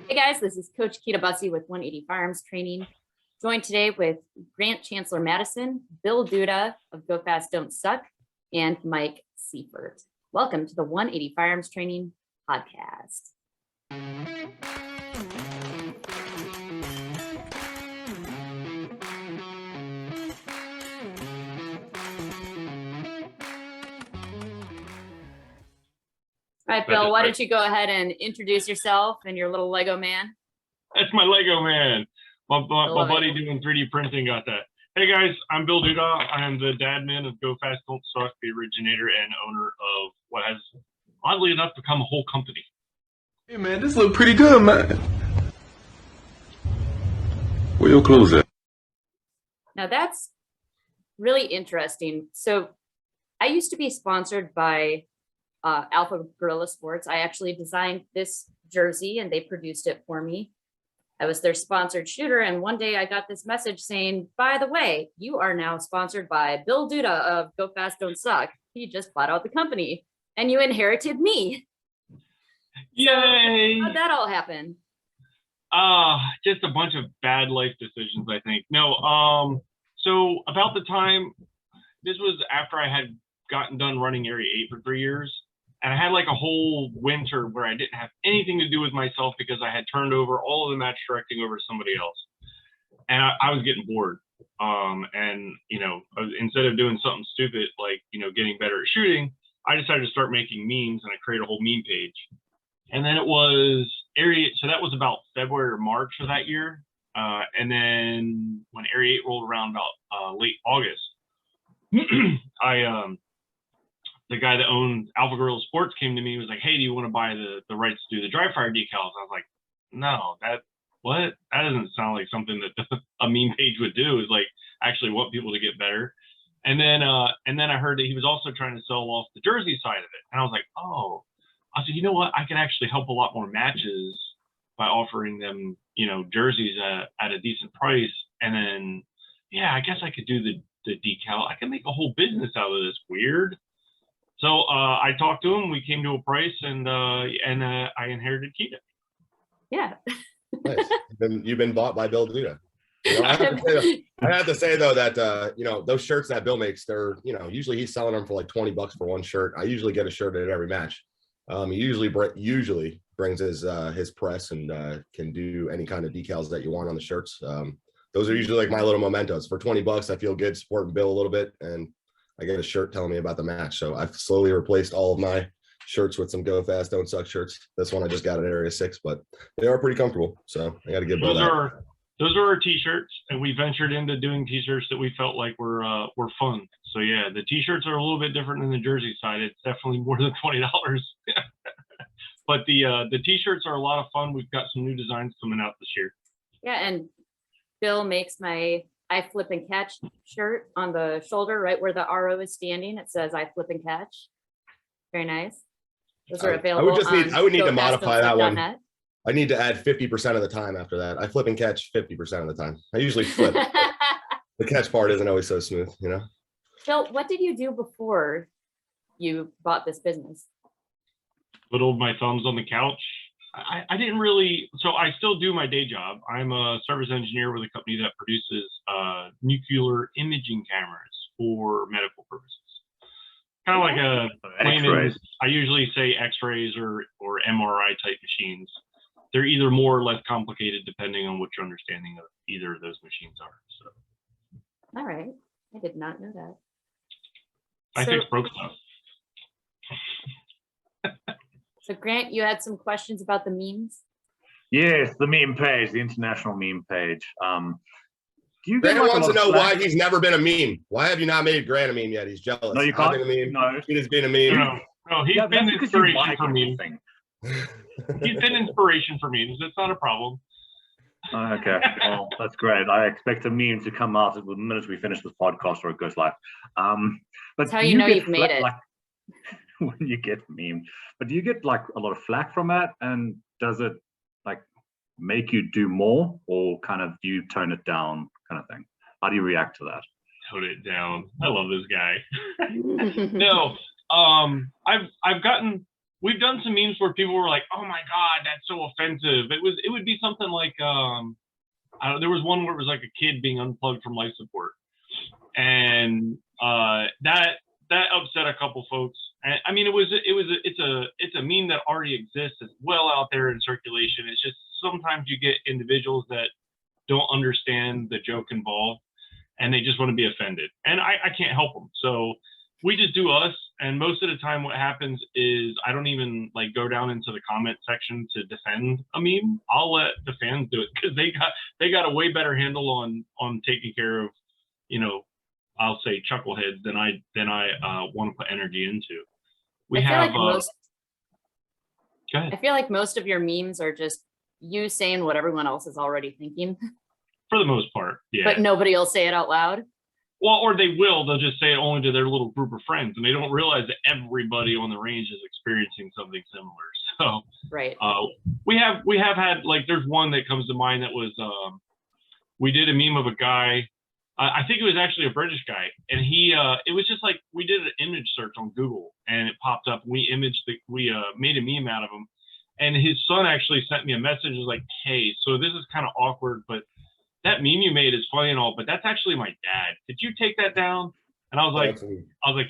Hey guys, this is Coach Keita Bussey with 180 Firearms Training. Joined today with Grant Chancellor Madison, Bill Duda of Go Fast Don't Suck, and Mike Seifert. Welcome to the 180 Firearms Training podcast. All right, Bill, why don't you go ahead and introduce yourself and your little Lego man? That's my Lego man. My buddy doing 3D printing got that. Hey guys, I'm Bill Duda. I am the dad man of Go Fast Don't Suck, the originator and owner of what has, oddly enough, become a whole company. Hey man, this look pretty good, man. Where your clothes at? Now that's really interesting. So I used to be sponsored by Alpha Gorilla Sports. I actually designed this jersey and they produced it for me. I was their sponsored shooter. And one day I got this message saying, by the way, you are now sponsored by Bill Duda of Go Fast Don't Suck. He just bought out the company and you inherited me. Yay! So how'd that all happen? Just a bunch of bad life decisions, I think. No, so about the time, this was after I had gotten done running Area 8 for 3 years. And I had like a whole winter where I didn't have anything to do with myself because I had turned over all of the match directing over to somebody else. And I was getting bored. And, you know, instead of doing something stupid, like, you know, getting better at shooting, I decided to start making memes and I created a whole meme page. And then it was Area, so that was about February or March of that year. And then when Area 8 rolled around about late August, the guy that owned Alpha Gorilla Sports came to me and was like, hey, do you want to buy the rights to do the dry fire decals? I was like, no, that doesn't sound like something that a meme page would do, is like actually want people to get better. And then I heard that he was also trying to sell off the jersey side of it. And I was like, oh, I said, you know what? I can actually help a lot more matches by offering them, you know, jerseys at a decent price. And then, yeah, I guess I could do the decal. I can make a whole business out of this. Weird. So I talked to him. We came to a price, and I inherited Keita. Yeah. Nice. You've been bought by Bill Duda. You know, I have to say though that you know, those shirts that Bill makes, they're, you know, usually he's selling them for like $20 for one shirt. I usually get a shirt at every match. He usually brings his press and can do any kind of decals that you want on the shirts. Those are usually like my little mementos. For $20, I feel good supporting Bill a little bit, and I get a shirt telling me about the match. So I've slowly replaced all of my shirts with some Go Fast Don't Suck shirts. This one I just got at Area 6, but they are pretty comfortable. So I got to give Bill that. Those are our t-shirts, and we ventured into doing t-shirts that we felt like were fun. So yeah, the t-shirts are a little bit different than the jersey side. It's definitely more than $20. But the t-shirts are a lot of fun. We've got some new designs coming out this year. Yeah, and Bill makes my I flip and catch shirt on the shoulder, right where the RO is standing. It says I flip and catch. Very nice. Those are available. I would need to modify that one. I need to add 50% of the time after that. I flip and catch 50% of the time. I usually flip. The catch part isn't always so smooth, you know? Bill, what did you do before you bought this business? Twiddled my thumbs on the couch. I didn't really, so I still do my day job. I'm a service engineer with a company that produces nuclear imaging cameras for medical purposes. Kind of like X-rays. I usually say X-rays or MRI type machines. They're either more or less complicated depending on what your understanding of either of those machines are. So. All right, I did not know that. I fix broke stuff. So Grant, you had some questions about the memes? Yes, the meme page, the international meme page. Do you Grant wants to know why he's never been a meme. Why have you not made Grant a meme yet? He's jealous. No, you can't. I've been a meme. No. He has been a meme. No, he's been inspiration for memes. He's been inspiration for memes. It's not a problem. Okay, well, that's great. I expect a meme to come out the minute we finish this podcast or it goes live. But that's how you know you've made it. Like, when you get meme, but do you get like a lot of flack from that, and does it like make you do more, or kind of do you tone it down, kind of thing? How do you react to that? Tone it down. I love this guy. No, I've gotten we've done some memes where people were like, "Oh my God, that's so offensive." It would be something like, there was one where it was like a kid being unplugged from life support, and that upset a couple folks. And, I mean, it's a meme that already exists. It's well out there in circulation. It's just sometimes you get individuals that don't understand the joke involved, and they just want to be offended, and I can't help them. So we just do us, and most of the time what happens is I don't even like go down into the comment section to defend a meme. I'll let the fans do it because they got a way better handle on taking care of, you know, I'll say chuckleheads than I want to put energy into. We have go ahead. I feel like most of your memes are just you saying what everyone else is already thinking. For the most part, yeah. But nobody will say it out loud. Well, or they will. They'll just say it only to their little group of friends, and they don't realize that everybody on the range is experiencing something similar. So, right. We have had, like, there's one that comes to mind that was we did a meme of a guy. I think it was actually a British guy, and it was just like we did an image search on Google, and it popped up. We made a meme out of him, and his son actually sent me a message. Was like, "Hey, so this is kind of awkward, but that meme you made is funny and all, but that's actually my dad. Could you take that down?" And I was like,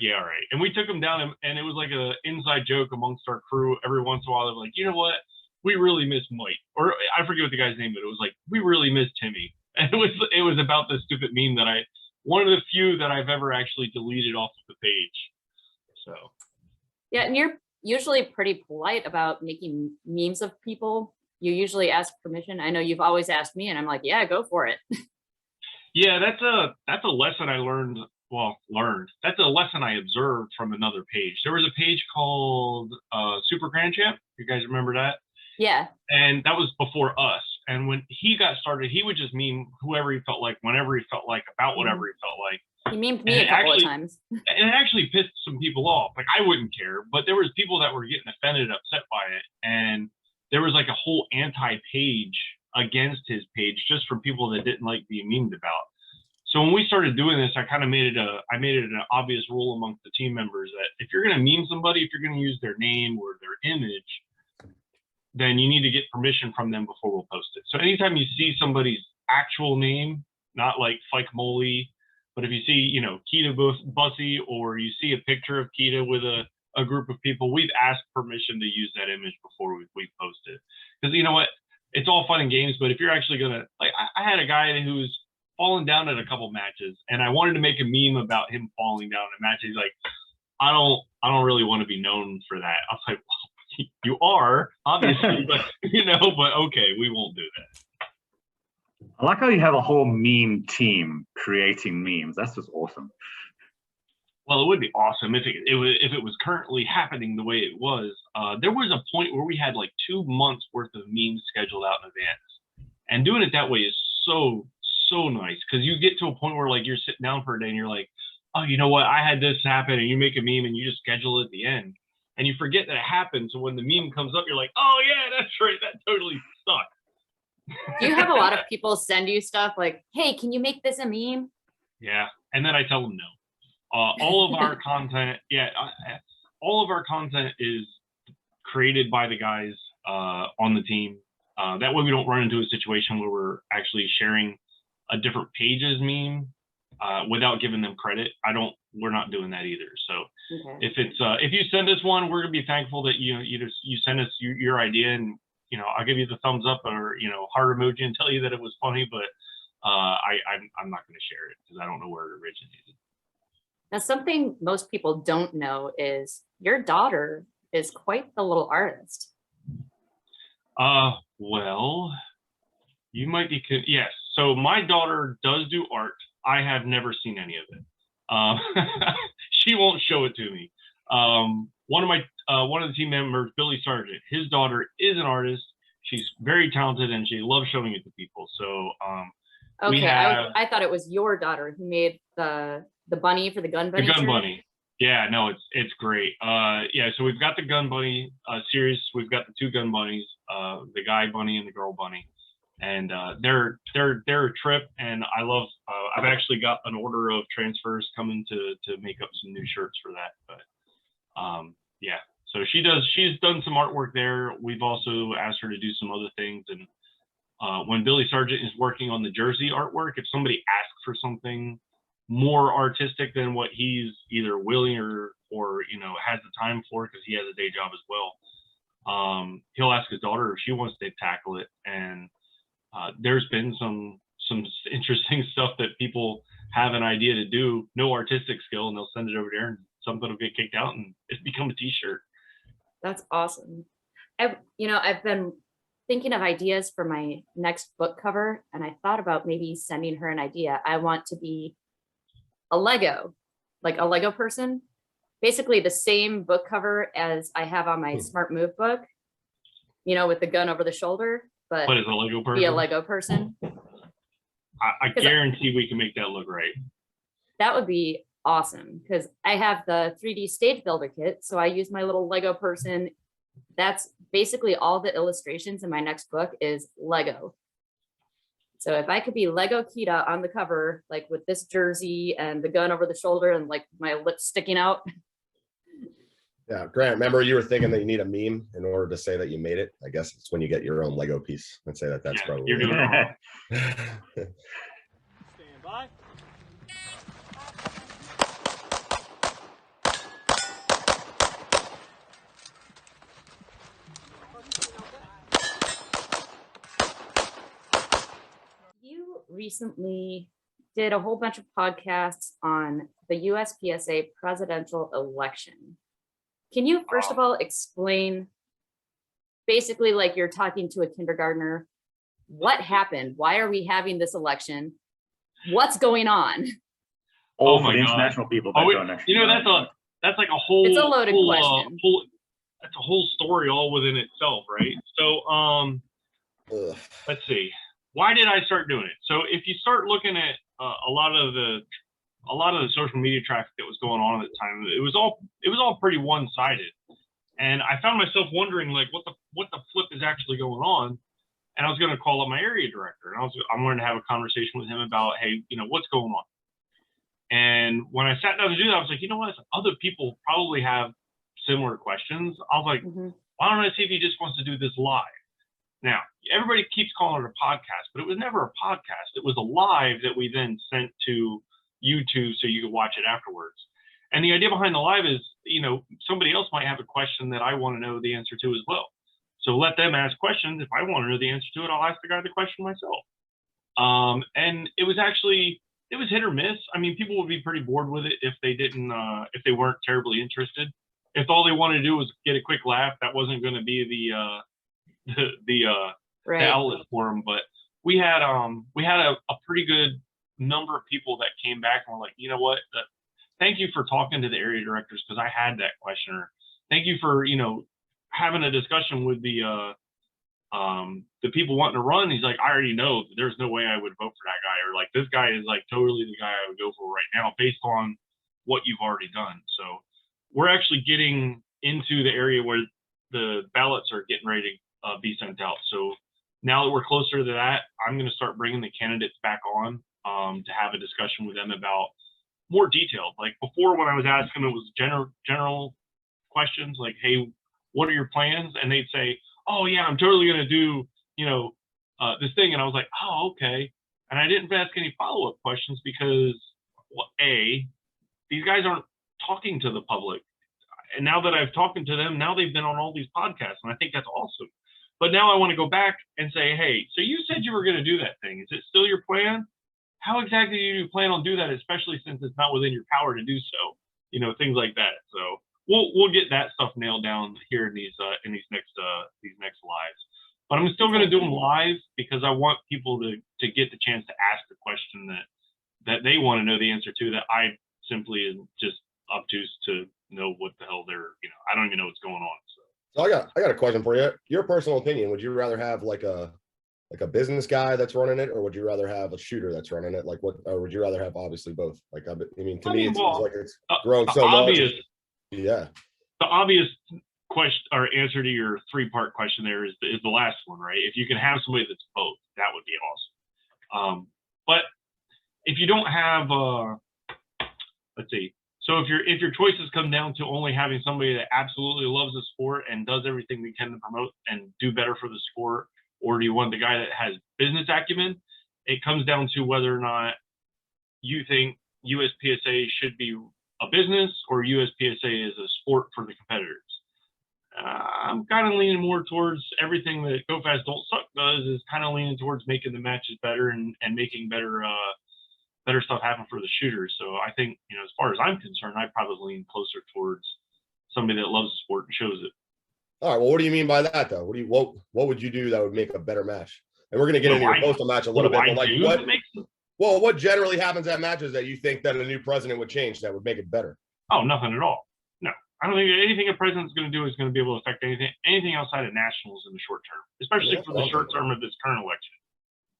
"Yeah, all right." And we took him down, and it was like a inside joke amongst our crew. Every once in a while, they're like, "You know what? We really miss Mike," or I forget what the guy's name, but it was like, "We really miss Timmy." And it was about this stupid meme that one of the few that I've ever actually deleted off of the page. So. Yeah, and you're usually pretty polite about making memes of people. You usually ask permission. I know you've always asked me, and I'm like, yeah, go for it. Yeah, that's a lesson I learned. Well, that's a lesson I observed from another page. There was a page called Super Grand Champ. You guys remember that? Yeah. And that was before us. And when he got started, he would just meme whoever he felt like, whenever he felt like, about whatever he felt like. He memed me a couple of times. And it actually pissed some people off. Like, I wouldn't care, but there was people that were getting offended, upset by it. And there was like a whole anti-page against his page just for people that didn't like being memed about. So when we started doing this, I kind of made it an obvious rule amongst the team members that if you're going to meme somebody, if you're going to use their name or their image, then you need to get permission from them before we'll post it. So anytime you see somebody's actual name, not like Fike Moley, but if you see, you know, Keita Bussy, or you see a picture of Keita with a group of people, we've asked permission to use that image before we post it. Because you know what? It's all fun and games, but if you're actually going to, like, I had a guy who was falling down at a couple matches, and I wanted to make a meme about him falling down in matches. He's like, I don't really want to be known for that. I was like, well, you are, obviously, but but okay, we won't do that. I like how you have a whole meme team creating memes. That's just awesome. Well, it would be awesome if it was currently happening the way it was. There was a point where we had like 2 months worth of memes scheduled out in advance, and doing it that way is so nice, because you get to a point where like you're sitting down for a day and you're like, oh, you know what, I had this happen, and you make a meme and you just schedule it at the end. And you forget that it happened. So when the meme comes up, you're like, oh, yeah, that's right. That totally sucked. Do you have a lot of people send you stuff like, hey, can you make this a meme? Yeah. And then I tell them no. All of our content, all of our content is created by the guys on the team. That way we don't run into a situation where we're actually sharing a different page's meme without giving them credit. We're not doing that either. So okay. If you send us one, we're gonna be thankful that you send us your idea, and I'll give you the thumbs up or heart emoji and tell you that it was funny, but I'm not gonna share it because I don't know where it originated. Now, something most people don't know is your daughter is quite the little artist. Well, you might be, yes. So my daughter does do art. I have never seen any of it. She won't show it to me. One of the team members, Billy Sargent, his daughter is an artist. She's very talented and she loves showing it to people. So okay, I thought it was your daughter who made the bunny for the gun bunny. The gun bunny. Yeah, no, it's great. Yeah, so we've got the gun bunny series. We've got the 2 gun bunnies, the guy bunny and the girl bunny. And they're a trip, and I love. I've actually got an order of transfers coming to make up some new shirts for that. But yeah, So she's done some artwork there. We've also asked her to do some other things. And when Billy Sargent is working on the jersey artwork, if somebody asks for something more artistic than what he's either willing or has the time for, because he has a day job as well, he'll ask his daughter if she wants to tackle it. And there's been some interesting stuff that people have an idea to do, no artistic skill, and they'll send it over there and something will get kicked out and it's become a t-shirt. That's awesome. I've been thinking of ideas for my next book cover, and I thought about maybe sending her an idea. I want to be a Lego person, basically the same book cover as I have on my Smart Move book, with the gun over the shoulder, but as a Lego person, be a Lego person. I guarantee we can make that look right. That would be awesome, because I have the 3D stage builder kit, so I use my little Lego person. That's basically all the illustrations in my next book is Lego. So if I could be Lego Kita on the cover, like with this jersey and the gun over the shoulder and like my lips sticking out. Yeah, Grant, remember you were thinking that you need a meme in order to say that you made it? I guess it's when you get your own Lego piece. I'd say that's probably you're doing it wrong. Stand by. You recently did a whole bunch of podcasts on the USPSA presidential election. Can you first of all explain, basically like you're talking to a kindergartner, what happened? Why are we having this election? What's going on? All Oh for my the God. international people that don't actually know. That's like a whole. It's a loaded question. That's a whole story all within itself, right? So, Ugh. let's see. Why did I start doing it? So, if you start looking at a lot of the social media traffic that was going on at the time, it was all pretty one-sided, and I found myself wondering, like, what the flip is actually going on. And I was going to call up my area director, and I wanted to have a conversation with him about, hey, what's going on. And when I sat down to do that, I was like, you know what? Other people probably have similar questions. I was like, why don't I see if he just wants to do this live? Now, everybody keeps calling it a podcast, but it was never a podcast. It was a live that we then sent to YouTube so you could watch it afterwards. And the idea behind the live is, somebody else might have a question that I want to know the answer to as well. So let them ask questions. If I want to know the answer to it, I'll ask the guy the question myself. And it was hit or miss. I mean, people would be pretty bored with it if they weren't terribly interested. If all they wanted to do was get a quick laugh, that wasn't going to be the outlet for them. But we had a pretty good number of people that came back and were like, you know what? Thank you for talking to the area directors, because I had that question. Or thank you for having a discussion with the people wanting to run. He's like, I already know there's no way I would vote for that guy, or like this guy is like totally the guy I would go for right now based on what you've already done. So we're actually getting into the area where the ballots are getting ready to be sent out. So now that we're closer to that, I'm going to start bringing the candidates back on to have a discussion with them about more detailed. Like before, when I was asking, it was general questions like, hey, what are your plans? And they'd say, oh yeah, I'm totally going to do, this thing. And I was like, oh, okay. And I didn't ask any follow-up questions because, well, these guys aren't talking to the public. And now that I've talked to them, now they've been on all these podcasts, and I think that's awesome. But now I want to go back and say, hey, so you said you were going to do that thing. Is it still your plan? How exactly do you plan on do that, especially since it's not within your power to do so? Things like that. So we'll get that stuff nailed down here in these next lives. But I'm still going to do them live because I want people to get the chance to ask the question that they want to know the answer to, that I simply am just obtuse to know what the hell I don't even know what's going on. So I got a question for you. Your personal opinion, would you rather have like a business guy that's running it, or would you rather have a shooter that's running it? Or would you rather have obviously both? Like, to me, it seems like it's grown so much. Yeah. The obvious question or answer to your three-part question there is the last one, right? If you can have somebody that's both, that would be awesome. But if you don't have, let's see, So if your choices come down to only having somebody that absolutely loves the sport and does everything we can to promote and do better for the sport, or do you want the guy that has business acumen? It comes down to whether or not you think USPSA should be a business or USPSA is a sport for the competitors. I'm kind of leaning more towards everything that Go Fast Don't Suck does is kind of leaning towards making the matches better and making better stuff happen for the shooters. So I think, as far as I'm concerned, I'd probably lean closer towards somebody that loves the sport and shows it. All right. Well, what do you mean by that, though? What would you do that would make a better match? And we're going to get into your postal match a little bit. But what generally happens at matches that you think that a new president would change that would make it better? Oh, nothing at all. No, I don't think anything a president's going to do is going to be able to affect anything outside of nationals in the short term, especially for the short term of this current election.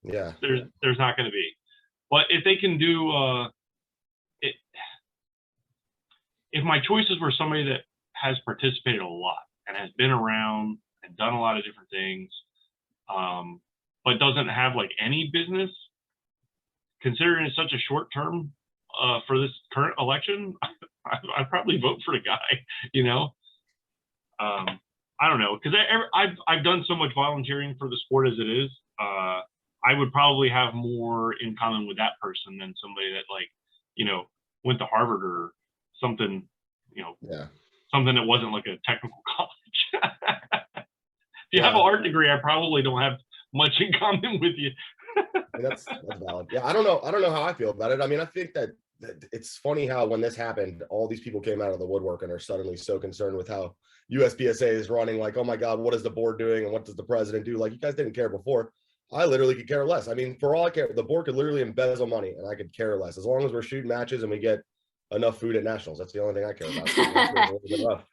Yeah. There's not going to be. But if they can do it, if my choices were somebody that has participated a lot and has been around and done a lot of different things, but doesn't have like any business, considering it's such a short term for this current election, I'd probably vote for the guy. I don't know, because I've done so much volunteering for the sport as it is. I would probably have more in common with that person than somebody that went to Harvard or something, something that wasn't like a technical college. If you have an art degree, I probably don't have much in common with you. That's valid. Yeah, I don't know how I feel about it. I mean, I think that it's funny how when this happened, all these people came out of the woodwork and are suddenly so concerned with how USPSA is running. Like, oh my God, what is the board doing and what does the president do? Like, you guys didn't care before. I literally could care less. I mean, for all I care, the board could literally embezzle money and I could care less as long as we're shooting matches and we get enough food at nationals. That's the only thing I care about.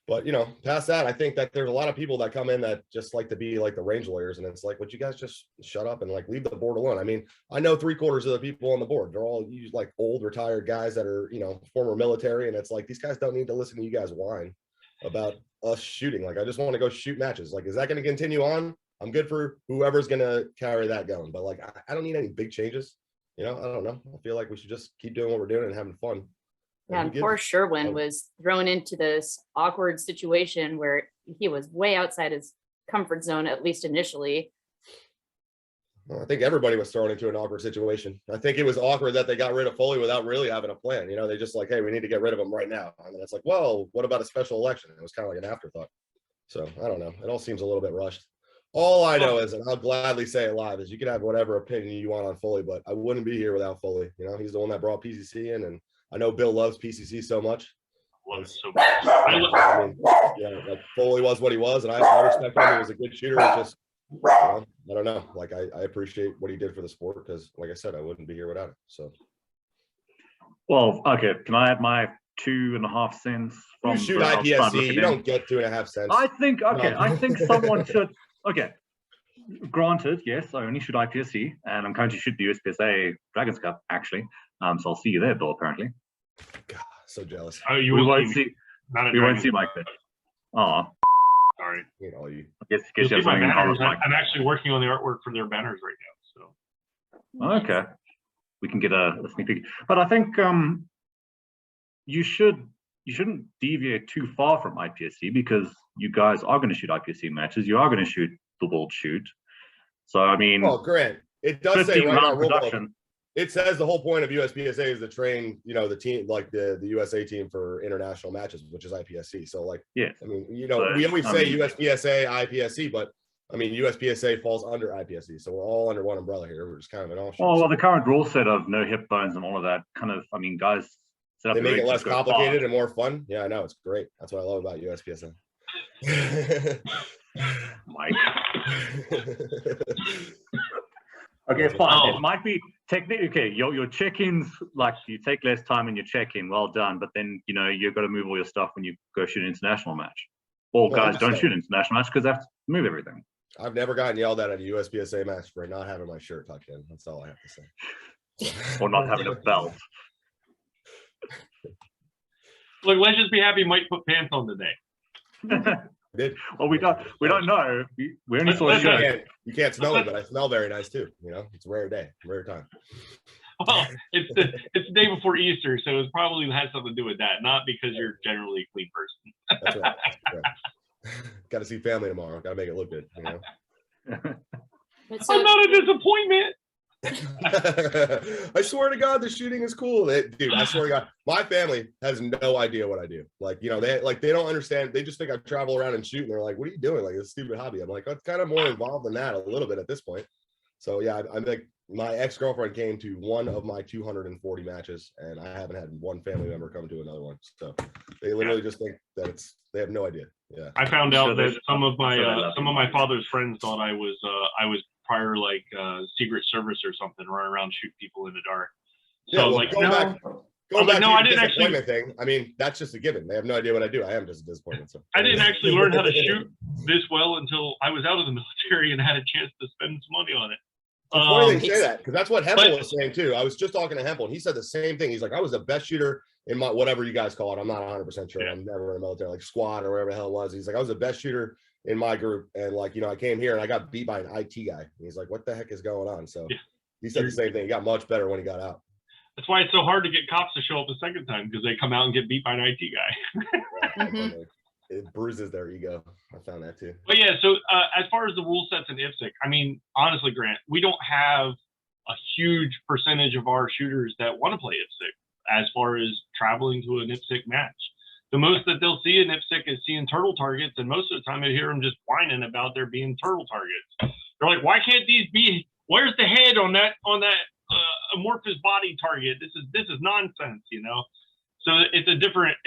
But past that, I think that there's a lot of people that come in that just like to be like the range lawyers, and it's like, would you guys just shut up and like leave the board alone? I mean, I know 3/4 of the people on the board, they're all like old retired guys that are former military, and it's like these guys don't need to listen to you guys whine about us shooting. Like, I just want to go shoot matches. Like, is that going to continue on? I'm good for whoever's going to carry that going, but like I don't need any big changes. I don't know. I feel like we should just keep doing what we're doing and having fun. Yeah, and poor Sherwin was thrown into this awkward situation where he was way outside his comfort zone, at least initially. Well, I think everybody was thrown into an awkward situation. I think it was awkward that they got rid of Foley without really having a plan. They just like, hey, we need to get rid of him right now. I mean, it's like, well, what about a special election? It was kind of like an afterthought. So I don't know. It all seems a little bit rushed. All I know is, and I'll gladly say it live, is you can have whatever opinion you want on Foley, but I wouldn't be here without Foley. He's the one that brought PCC in, and I know Bill loves PCC so much. Love it so much. Like Foley was what he was, and I respect him. He was a good shooter. It's just, I don't know. Like, I appreciate what he did for the sport because, like I said, I wouldn't be here without it. So, well, okay. Can I add my 2.5 cents from you shoot IPSC? You don't get 2.5 cents. I think I think someone should. Okay, granted, yes, I only shoot IPSC, and I'm going to shoot the USPSA Dragons Cup actually. So I'll see you there, Bill. Apparently. God, so jealous. Oh, we won't see. We won't see Mike there. Oh, sorry. All you. I guess you have something in common with Mike. I'm actually working on the artwork for their banners right now. So. Okay, we can get a sneak peek. But I think you shouldn't deviate too far from IPSC because you guys are going to shoot IPSC matches. You are going to shoot the world shoot. So I mean, well, Grant, it does say right on production. It says the whole point of USPSA is to train, the team, like the USA team for international matches, which is IPSC. So like, yeah, I mean, we always say USPSA, IPSC, but I mean, USPSA falls under IPSC. So we're all under one umbrella here. We're just kind of an offshoot. Oh, well, the current rule set of no hip bones and all of that kind of, I mean, guys, they make it less complicated and more fun. Yeah, I know. It's great. That's what I love about USPSA. Mike. Okay, fine. It might be technically okay. Your check-ins, like you take less time in your check-in. Well done, but then you've got to move all your stuff when you go shoot an international match. All guys don't shoot an international match because they have to move everything. I've never gotten yelled at a USPSA match for not having my shirt tucked in. That's all I have to say. Or not having a belt. Look, let's just be happy Mike put pants on today. Well, we don't know. We only saw a shirt. You can't smell it, but I smell very nice too. It's a rare day, rare time. Well, it's the day before Easter, so it probably has something to do with that, not because you're generally a clean person. That's right. Got to see family tomorrow. Got to make it look good. You know? But so, I'm not a disappointment. I swear to God, the shooting is cool. Dude, I swear to God, my family has no idea what I do. Like, you know, they don't understand. They just think I travel around and shoot, and they're like, "What are you doing? Like, it's a stupid hobby." I'm like, "It's kind of more involved than that, a little bit at this point." So yeah, I'm like, my ex-girlfriend came to one of my 240 matches, and I haven't had one family member come to another one. So they literally just think that they have no idea. Yeah. I found out that some of sure they my love some you. of my father's friends thought I was prior like Secret Service or something, running around shooting people in the dark. So Yeah, well, like, going no, back like, no, to I the didn't actually. disappointment thing. I mean, that's just a given. They have no idea what I do. I am just a disappointment. So I didn't actually learn how to shoot this well until I was out of the military and had a chance to spend some money on it. It's funny they say that, because that's what Hempel was saying too. I was just talking to Hempel, and he said the same thing. He's like, I was the best shooter in my, whatever you guys call it. I'm not 100% sure. Yeah. I'm never in the military, like squad or whatever the hell it was. He's like, I was the best shooter in my group, and like, you know, I came here and I got beat by an IT guy. And he's like, what the heck is going on? So Yeah. he said the same thing. He got much better when he got out. That's why it's so hard to get cops to show up the second time, because they come out and get beat by an IT guy. Mhm. It bruises their ego. I found that too. But yeah, so as far as the rule sets in IPSC, I mean, honestly, Grant, we don't have a huge percentage of our shooters that want to play IPSC as far as traveling to an IPSC match. The most that they'll see in IPSC is seeing turtle targets, and most of the time I hear them just whining about there being turtle targets. They're like, why can't these be, where's the head on that amorphous body target? This is nonsense, you know? So it's a different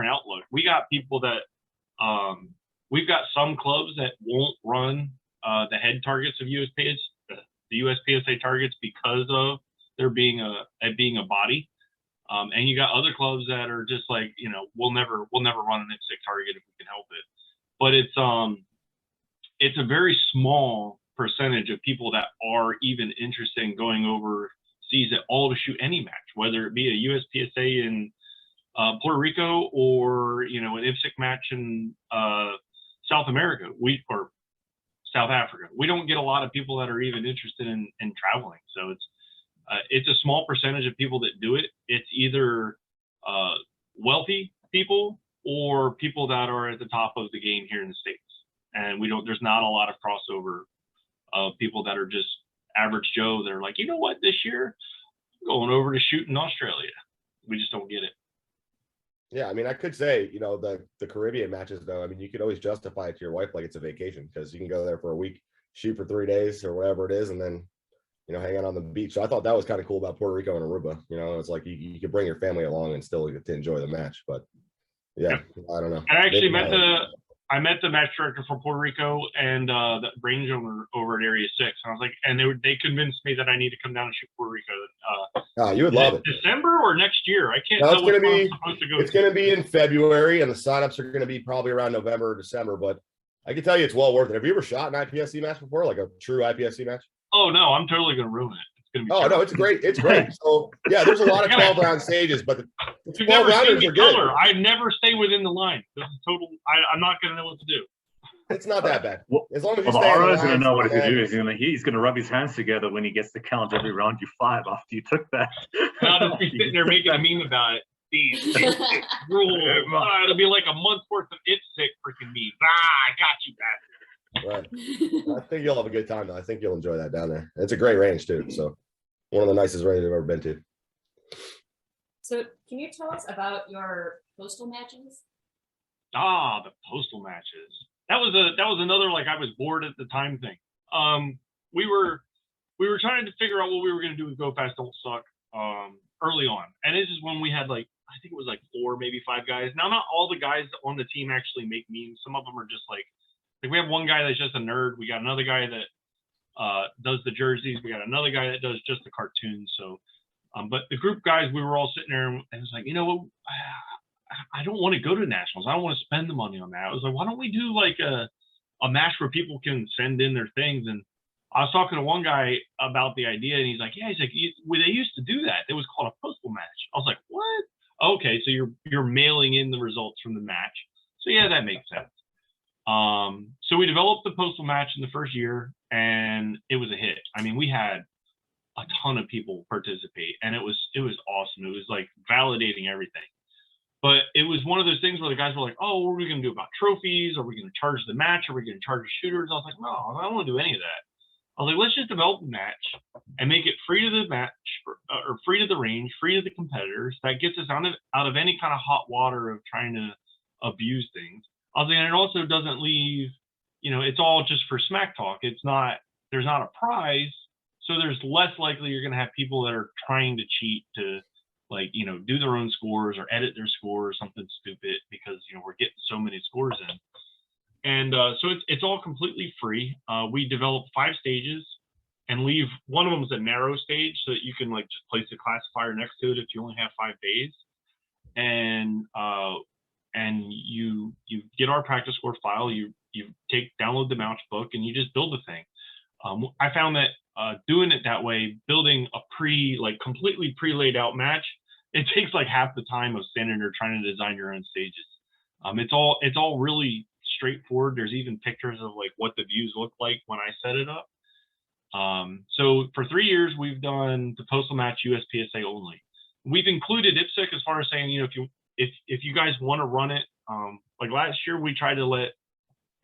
outlook. We got people that we've got some clubs that won't run the head targets of the USPSA targets because of there being a body. And you got other clubs that are just like, you know, we'll never run an IPSC target if we can help it. But it's a very small percentage of people that are even interested in going overseas at all to shoot any match, whether it be a USPSA in Puerto Rico or, you know, an IPSC match in South America or South Africa. We don't get a lot of people that are even interested in traveling. So it's a small percentage of people that do it. It's either wealthy people or people that are at the top of the game here in the States. And there's not a lot of crossover of people that are just average Joe that are like, you know what, this year I'm going over to shoot in Australia. We just don't get it. Yeah, I mean, I could say, you know, the Caribbean matches, though, I mean, you could always justify it to your wife like it's a vacation, because you can go there for a week, shoot for 3 days or whatever it is, and then, you know, hang out on the beach. So I thought that was kind of cool about Puerto Rico and Aruba. You know, it's like you could bring your family along and still get to enjoy the match. But yeah, I don't know. I actually met the match director for Puerto Rico and the range owner over at Area 6. And I was like, and they convinced me that I need to come down and shoot Puerto Rico. You would love it. December or next year? I can't No, tell what I'm supposed to go. It's going to be in February, and the signups are going to be probably around November or December. But I can tell you it's well worth it. Have you ever shot an IPSC match before, like a true IPSC match? Oh no, I'm totally going to ruin it. It's going to be. Oh terrible. no, it's great. It's great. So yeah, there's a lot of 12-round stages, but the You've 12 never seen rounders me are good. color. I never stay within the line. This is total. I'm not going to know what to do. It's not that bad. Well, As long as you the stay on the RO is going to line, know what it's to do. not He's going to rub his hands together when he gets to count every round you fired after you took that. And I'll just be sitting there making a meme about it. These rules. It'll be like a month's worth of IPSC freaking memes. I got you back. Right. I think you'll have a good time, though. I think you'll enjoy that down there. It's a great range, too. So one of the nicest ranges I've ever been to. So can you tell us about your postal matches? The postal matches. That was another, like, I was bored at the time thing. We were trying to figure out what we were going to do with Go Fast Don't Suck early on, and this is when we had, like, I think it was like 4, maybe 5 guys. Now, not all the guys on the team actually make memes. Some of them are just like we have one guy that's just a nerd. We got another guy that does the jerseys. We got another guy that does just the cartoons. So, but the group guys, we were all sitting there and it was like, you know what? I don't want to go to nationals. I don't want to spend the money on that. I was like, why don't we do like a match where people can send in their things? And I was talking to one guy about the idea, and he's like, yeah, he's like, they used to do that. It was called a postal match. I was like, what? Okay, so you're mailing in the results from the match. So yeah, that makes sense. So we developed the postal match in the first year, and it was a hit. I mean, we had a ton of people participate, and it was awesome. It was like validating everything. But it was one of those things where the guys were like, "Oh, what are we going to do about trophies? Are we going to charge the match? Are we going to charge the shooters?" I was like, "No, I don't want to do any of that." I was like, "Let's just develop the match and make it free to the match, or free to the range, free to the competitors. That gets us out of any kind of hot water of trying to abuse things." I was like, and it also doesn't leave, it's all just for smack talk. It's not, there's not a prize, so there's less likely you're going to have people that are trying to cheat to, like, do their own scores or edit their score or something stupid, because we're getting so many scores in. And so it's all completely free. We develop 5 stages and leave one of them is a narrow stage, so that you can like just place a classifier next to it if you only have 5 days. And you get our practice score file, you download the match book, and you just build the thing. I found that doing it that way, building a completely pre-laid out match, it takes like half the time of standing there trying to design your own stages. It's all really straightforward. There's even pictures of like what the views look like when I set it up. So for 3 years, we've done the Postal Match USPSA only. We've included Ipsic as far as saying, if you guys want to run it, like last year, we tried to let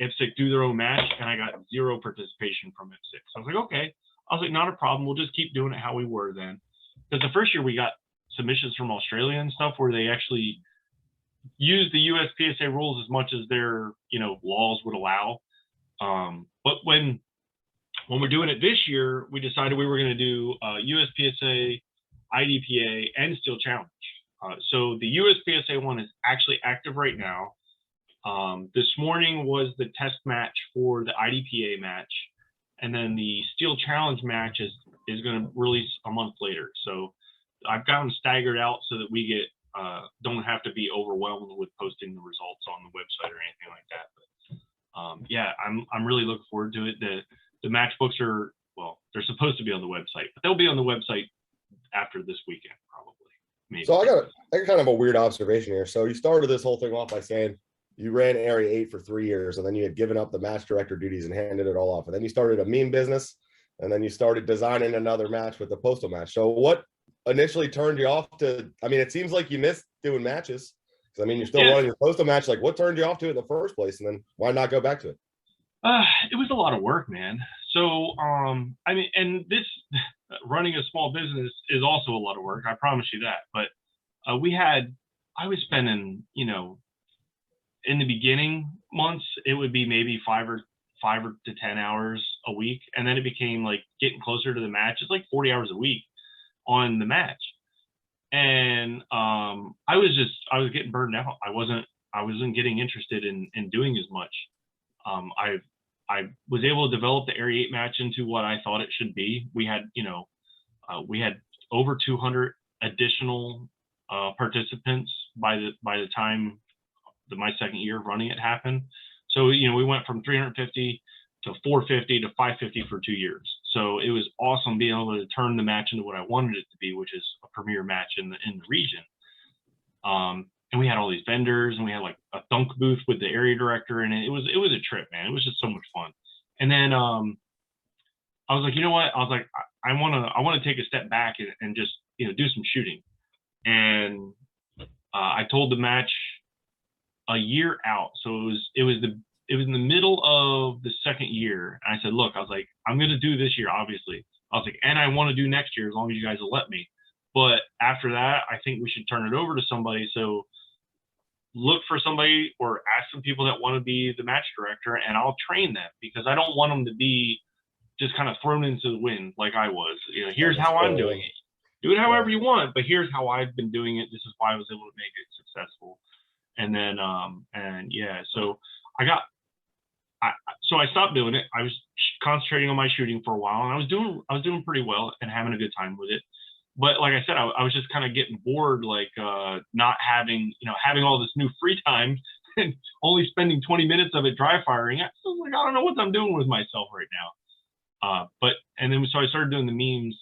Ipsic do their own match, and I got 0 participation from Ipsic. So I was like, okay. I was like, not a problem. We'll just keep doing it how we were then. Because the first year we got submissions from Australia and stuff where they actually use the USPSA rules as much as their laws would allow. But when we're doing it this year, we decided we were going to do USPSA, IDPA, and Steel Challenge. So the USPSA one is actually active right now. This morning was the test match for the IDPA match, and then the Steel Challenge match is going to release a month later. So I've got them staggered out so that we don't have to be overwhelmed with posting the results on the website or anything like that. But yeah, I'm really looking forward to it. The match books are, well, they're supposed to be on the website, but they'll be on the website after this weekend, probably. Maybe. So I got kind of a weird observation here. So you started this whole thing off by saying you ran Area 8 for 3 years, and then you had given up the match director duties and handed it all off. And then you started a meme business, and then you started designing another match with the Postal Match. So what initially turned you off to, I mean, it seems like you missed doing matches. Because, I mean, you're still running your Postal Match. Like, what turned you off to it in the first place? And then why not go back to it? It was a lot of work, man. So, I mean, and this running a small business is also a lot of work. I promise you that. But I was spending, in the beginning months, it would be maybe 5 to 10 hours a week. And then it became like getting closer to the match. It's like 40 hours a week on the match. And I was getting burned out. I wasn't getting interested in doing as much. I was able to develop the Area 8 match into what I thought it should be. We had over 200 additional participants by the time my second year of running it happened. So we went from 350 to 450 to 550 for 2 years. So it was awesome being able to turn the match into what I wanted it to be, which is a premier match in the region. And we had all these vendors, and we had like a dunk booth with the area director, and it was a trip, man. It was just so much fun. And then I was like, you know what? I was like, I want to take a step back and just do some shooting. And I told the match a year out, so it was in the middle of the second year. And I said, look, I was like, I'm going to do this year, obviously. I was like, and I want to do next year as long as you guys will let me. But after that, I think we should turn it over to somebody. So look for somebody or ask some people that want to be the match director, and I'll train them, because I don't want them to be just kind of thrown into the wind like I was. Here's how I'm doing it. Do it however you want, but here's how I've been doing it. This is why I was able to make it successful. And then, so so I stopped doing it. I was concentrating on my shooting for a while, and I was doing pretty well and having a good time with it. But like I said, I was just kind of getting bored, like not having all this new free time and only spending 20 minutes of it dry firing. I was like, I don't know what I'm doing with myself right now. So I started doing the memes,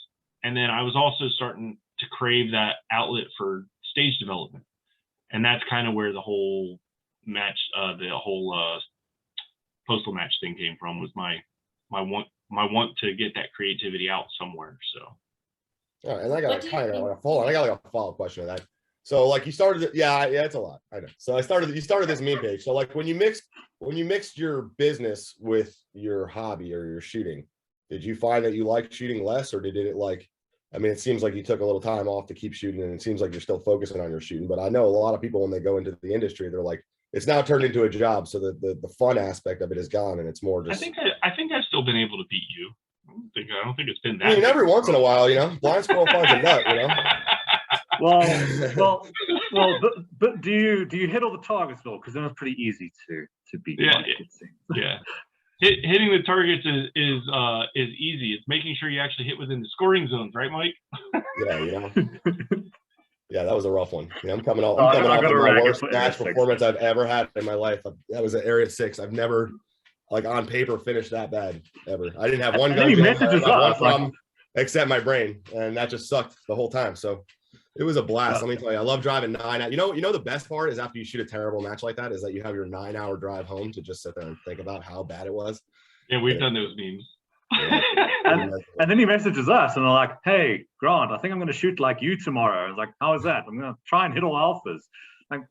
and then I was also starting to crave that outlet for stage development. And that's kind of where the whole match, Postal Match thing came from, was my want to get that creativity out somewhere. So All right, and I got What do you think- I got like a follow-up question to that. So like you started, yeah, it's a lot. I know. So you started this meme page. So like when you mixed your business with your hobby or your shooting, did you find that you liked shooting less, or did it like, I mean, it seems like you took a little time off to keep shooting, and it seems like you're still focusing on your shooting. But I know a lot of people when they go into the industry, they're like, it's now turned into a job, so the fun aspect of it is gone, and it's more just. I think I've still been able to beat you. I don't think it's been that. I mean, every once in a while, blind squirrel finds a nut, But do you hit all the targets, Bill? Because then it's pretty easy to beat. Yeah, yeah. Hitting the targets is easy. It's making sure you actually hit within the scoring zones, right, Mike? Yeah, yeah, that was a rough one. Yeah, I'm coming off I of got a my racket worst for match Area 6. performance I've ever had in my life. That was at Area 6. I've never, like on paper, finished that bad ever. I didn't have one And then he gun jam, messages I had one us, like- problem except my brain, and that just sucked the whole time. So it was a blast. Let me tell you, I love driving 9 hours. You know the best part is after you shoot a terrible match like that is that you have your 9-hour drive home to just sit there and think about how bad it was. Yeah, we've done those memes. And then he messages us, and they're like, "Hey, Grant, I think I'm going to shoot like you tomorrow." I was like, "How is that? I'm going to try and hit all alphas." Like,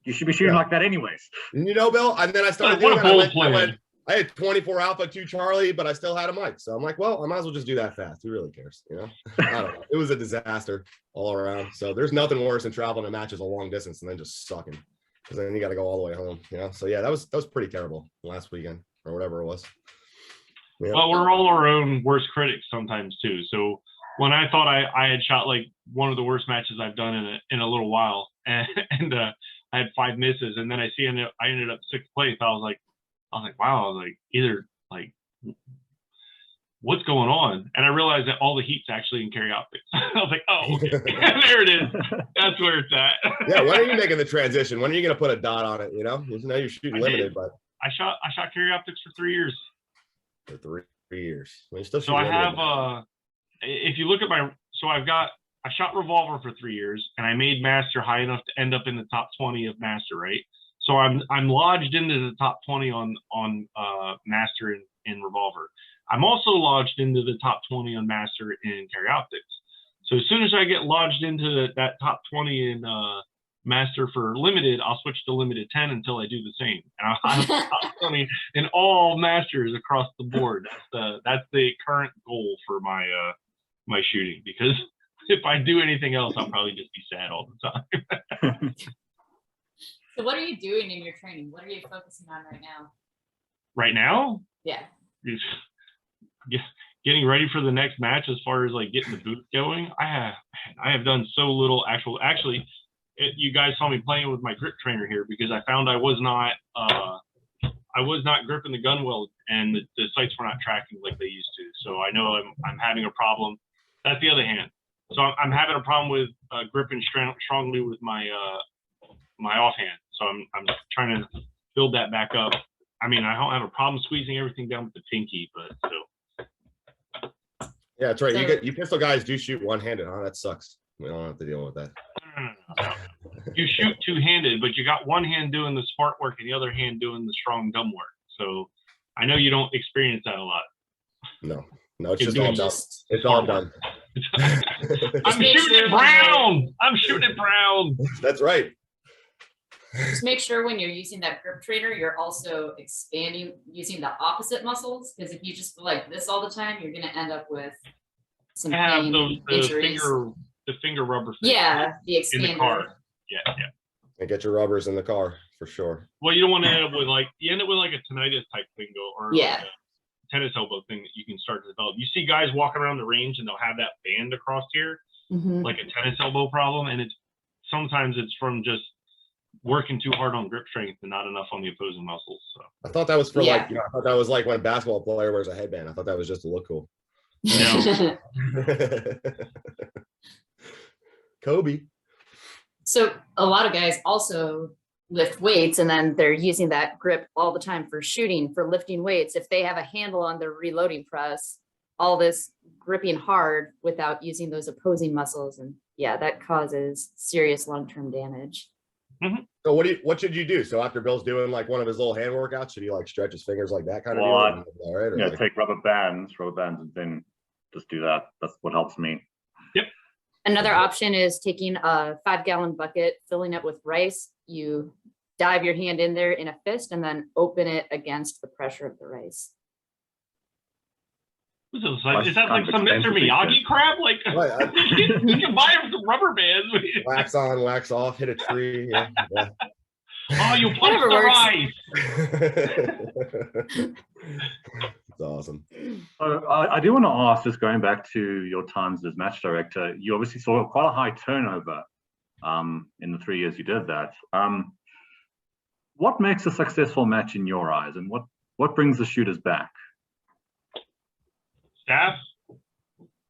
you should be shooting like that anyways. Bill, and then I started What a doing bold that. plan. I had 24 Alpha, 2 Charlie, but I still had a mic. So I'm like, well, I might as well just do that fast. Who really cares? I don't know. It was a disaster all around. So there's nothing worse than traveling to matches a long distance and then just sucking, because then you got to go all the way home. So yeah, that was pretty terrible last weekend or whatever it was. Yeah. Well, we're all our own worst critics sometimes too. So when I thought I had shot like one of the worst matches I've done in a little while, and I had 5 misses, and then I ended up 6th place. I was like, wow. I was like, either like, what's going on? And I realized that all the heat's actually in carry optics. I was like, oh, okay. There it is. That's where it's at. Yeah. When are you making the transition? When are you going to put a dot on it? Now you're shooting limited, but I shot carry optics for 3 years. For 3 years. Well, still So I have if you look at I shot revolver for 3 years, and I made master high enough to end up in the top 20 of master, right? So I'm lodged into the top 20 on master in revolver. I'm also lodged into the top 20 on master in carry optics. So as soon as I get lodged into that top 20 in master for limited, I'll switch to limited 10 until I do the same. And I'm top 20 in all masters across the board. That's the current goal for my my shooting, because if I do anything else, I'll probably just be sad all the time. So what are you doing in your training? What are you focusing on right now? Right now, Yeah. getting ready for the next match. As far as like getting the booth going, I have done so little actually. You guys saw me playing with my grip trainer here because I found I was not gripping the gun well, and the sights were not tracking like they used to. So I know I'm having a problem. That's the other hand. So I'm having a problem with gripping strongly with my my offhand. So I'm trying to build that back up. I mean, I don't have a problem squeezing everything down with the pinky, but still. Yeah, that's right. So- You pistol guys do shoot one-handed, huh? That sucks. We don't have to deal with that. No. You shoot two-handed, but you got one hand doing the smart work and the other hand doing the strong dumb work. So I know you don't experience that a lot. No, it's You're just all doing done. just- It's all done. I'm make shooting sure it brown. I'm shooting it brown. That's right. Just make sure when you're using that grip trainer, you're also expanding using the opposite muscles. Because if you just go like this all the time, you're going to end up with some Have pain, the injuries. finger rubber thing Yeah, the in the expander. car. Yeah. And get your rubbers in the car for sure. Well, you don't want to end up with like a tinnitus type thing or Yeah. like a tennis elbow thing that you can start to develop. You see guys walking around the range and they'll have that band across here, Mhm. like a tennis elbow problem, and sometimes it's from just working too hard on grip strength and not enough on the opposing muscles. So I thought that was for Yeah. I thought that was like when a basketball player wears a headband. I thought that was just to look cool. No. Kobe. So a lot of guys also lift weights, and then they're using that grip all the time for shooting, for lifting weights. If they have a handle on their reloading press, all this gripping hard without using those opposing muscles, and yeah, that causes serious long-term damage. So what should you do? So after Bill's doing like one of his little hand workouts, should he like stretch his fingers like that kind of Well, deal? All right. Or Yeah, like, take rubber bands, and then just do that. That's what helps me. Another option is taking a 5-gallon bucket, filling it with rice. You dive your hand in there in a fist and then open it against the pressure of the rice. Is that like some Mr. expensive, Miyagi crap? Like, Right, you can buy some rubber bands. wax on, wax off, hit a tree. Yeah, yeah. Oh, you punch Whatever the works. rice. It's awesome. So I do want to ask, just going back to your times as match director, you obviously saw quite a high turnover in the 3 years you did that. What makes a successful match in your eyes, and what brings the shooters back? Staff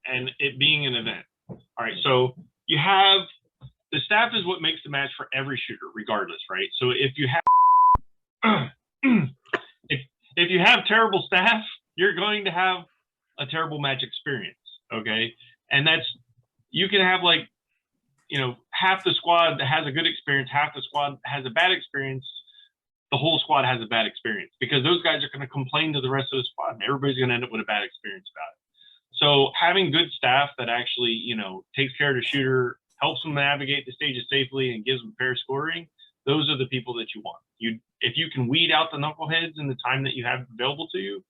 and it being an event. All right, so you have the staff is what makes the match for every shooter, regardless, right? So if you have if you have terrible staff, you're going to have a terrible match experience. Okay, and that's you can have like half the squad that has a good experience, half the squad has a bad experience. The whole squad has a bad experience because those guys are going to complain to the rest of the squad and everybody's going to end up with a bad experience about it. So having good staff that actually, takes care of the shooter, helps them navigate the stages safely and gives them fair scoring, those are the people that you want. If you can weed out the knuckleheads in the time that you have available to you,